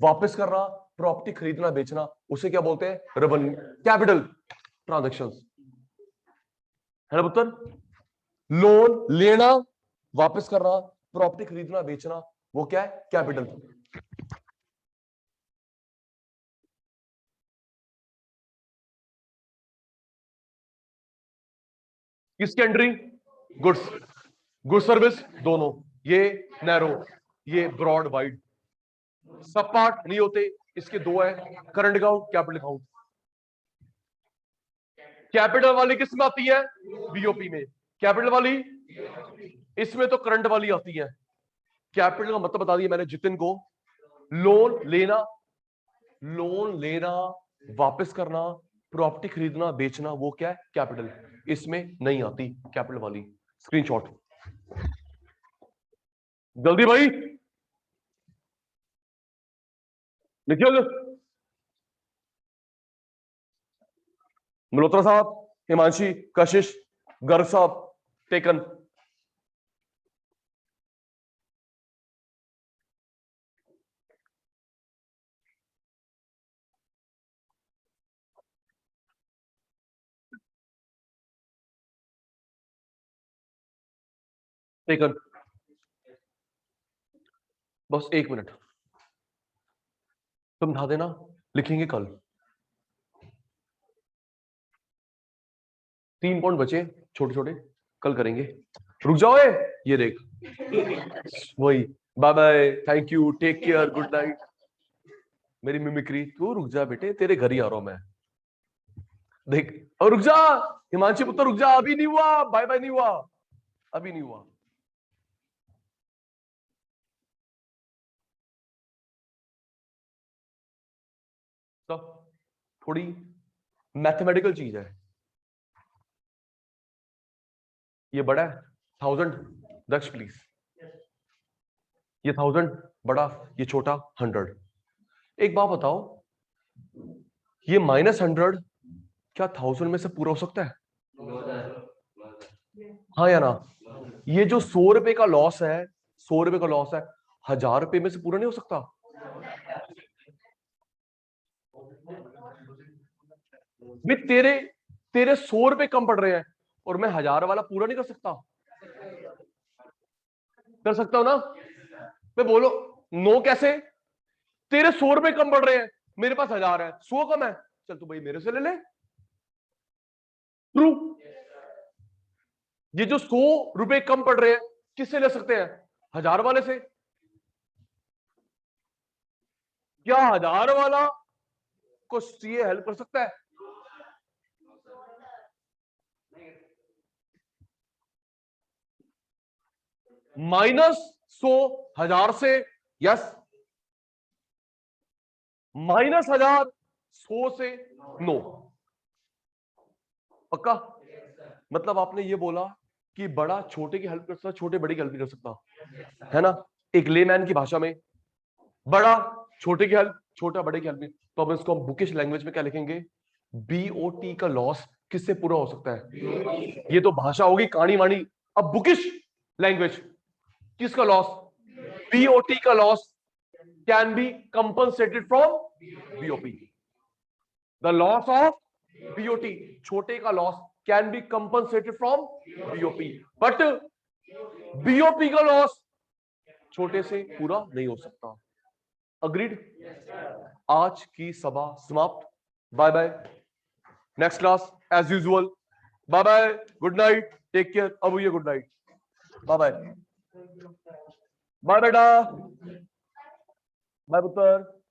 वापस करना, प्रॉपर्टी खरीदना, बेचना, उसे क्या बोलते हैं? रेवेन्यू कैपिटल ट्रांजैक्शंस, है ना पुत्र? लोन लेना, वापस करना, प्रॉपर्टी खरीदना, बेचना, वो क्या है? कैपिटल। किसकी एंट्री? गुड्स, गुड सर्विस दोनों। ये नैरो, ये ब्रॉड वाइड। सब पार्ट नहीं होते, इसके दो है, current account, capital account. Capital वाली किस में आती है? बीओपी में। कैपिटल वाली इसमें तो करंट वाली आती है। कैपिटल का मतलब बता दिया मैंने जितिन को, लोन लेना, लोन लेना, वापस करना, प्रॉपर्टी खरीदना, बेचना, वो क्या है? कैपिटल। इसमें नहीं आती कैपिटल वाली। स्क्रीनशॉट जल्दी भाई निखिल, मल्होत्रा साहब, हिमांशी, कशिश, गर्ग साहब, टेकन। टेकन। बस 1 मिनट तुम ढा देना, लिखेंगे कल। 3 पॉइंट बचे छोटे छोटे, कल करेंगे। रुक जाओ, ये देख वही। Bye bye, thank you, take care, good night. मेरी मिमिक्री, तू रुक जा बेटे, तेरे घर ही आ रहा हूं मैं। देख, और रुक जा हिमांशी पुत्र, रुक जा, अभी नहीं हुआ, बाय बाय नहीं हुआ, अभी नहीं हुआ। तो थोड़ी मैथमेटिकल चीज है। ये बड़ा है 1000, दक्ष प्लीज। ये 1000 बड़ा, ये छोटा 100। एक बात बताओ, ये -100 क्या 1000 में से पूरा हो सकता है? हाँ या ना? ये जो 100 रुपए का लॉस है, 100 रुपए का लॉस है, 1000 रुपए में से पूरा नहीं हो सकता? भी तेरे तेरे 100 रुपए कम पड़ रहे हैं और मैं 1000 वाला पूरा नहीं कर सकता? कर सकता हूं ना? मैं बोलो, नो कैसे? तेरे 100 रुपए कम पड़ रहे हैं, मेरे पास 1000 है, 100 कम है, चल तू भाई मेरे से ले ले। ट्रू। ये जो 100 रुपए कम पड़ रहे हैं, किससे ले सकते हैं? 1000 वाले से। क्या 1000 वाला को ये हेल्प कर सकता है? -100 1000 से, यस। -1000 100 से, नो। पक्का? मतलब आपने ये बोला कि बड़ा छोटे की हेल्प कर सकता, छोटे बड़े की हेल्प नहीं कर सकता, है ना? एक लेमैन की भाषा में, बड़ा छोटे की हेल्प, छोटा बड़े की हेल्प नहीं। तो अब इसको हम बुकिश लैंग्वेज में क्या लिखेंगे? बीओटी का लॉस किससे पूरा हो सकता है? ये तो भाषा होगी कहानी वाणी। अब बुकिश लैंग्वेज, किसका लॉस? बीओटी का loss can be compensated from BOP. The loss of BOT, छोटे का loss can be compensated from BOP, but BOP का लॉस छोटे से पूरा नहीं हो सकता। अग्रीड? आज की सभा समाप्त। Bye bye, next class as usual. Bye bye, good night, take care. अब ये good night, bye bye. Bye बेटा, बाय पुत्र।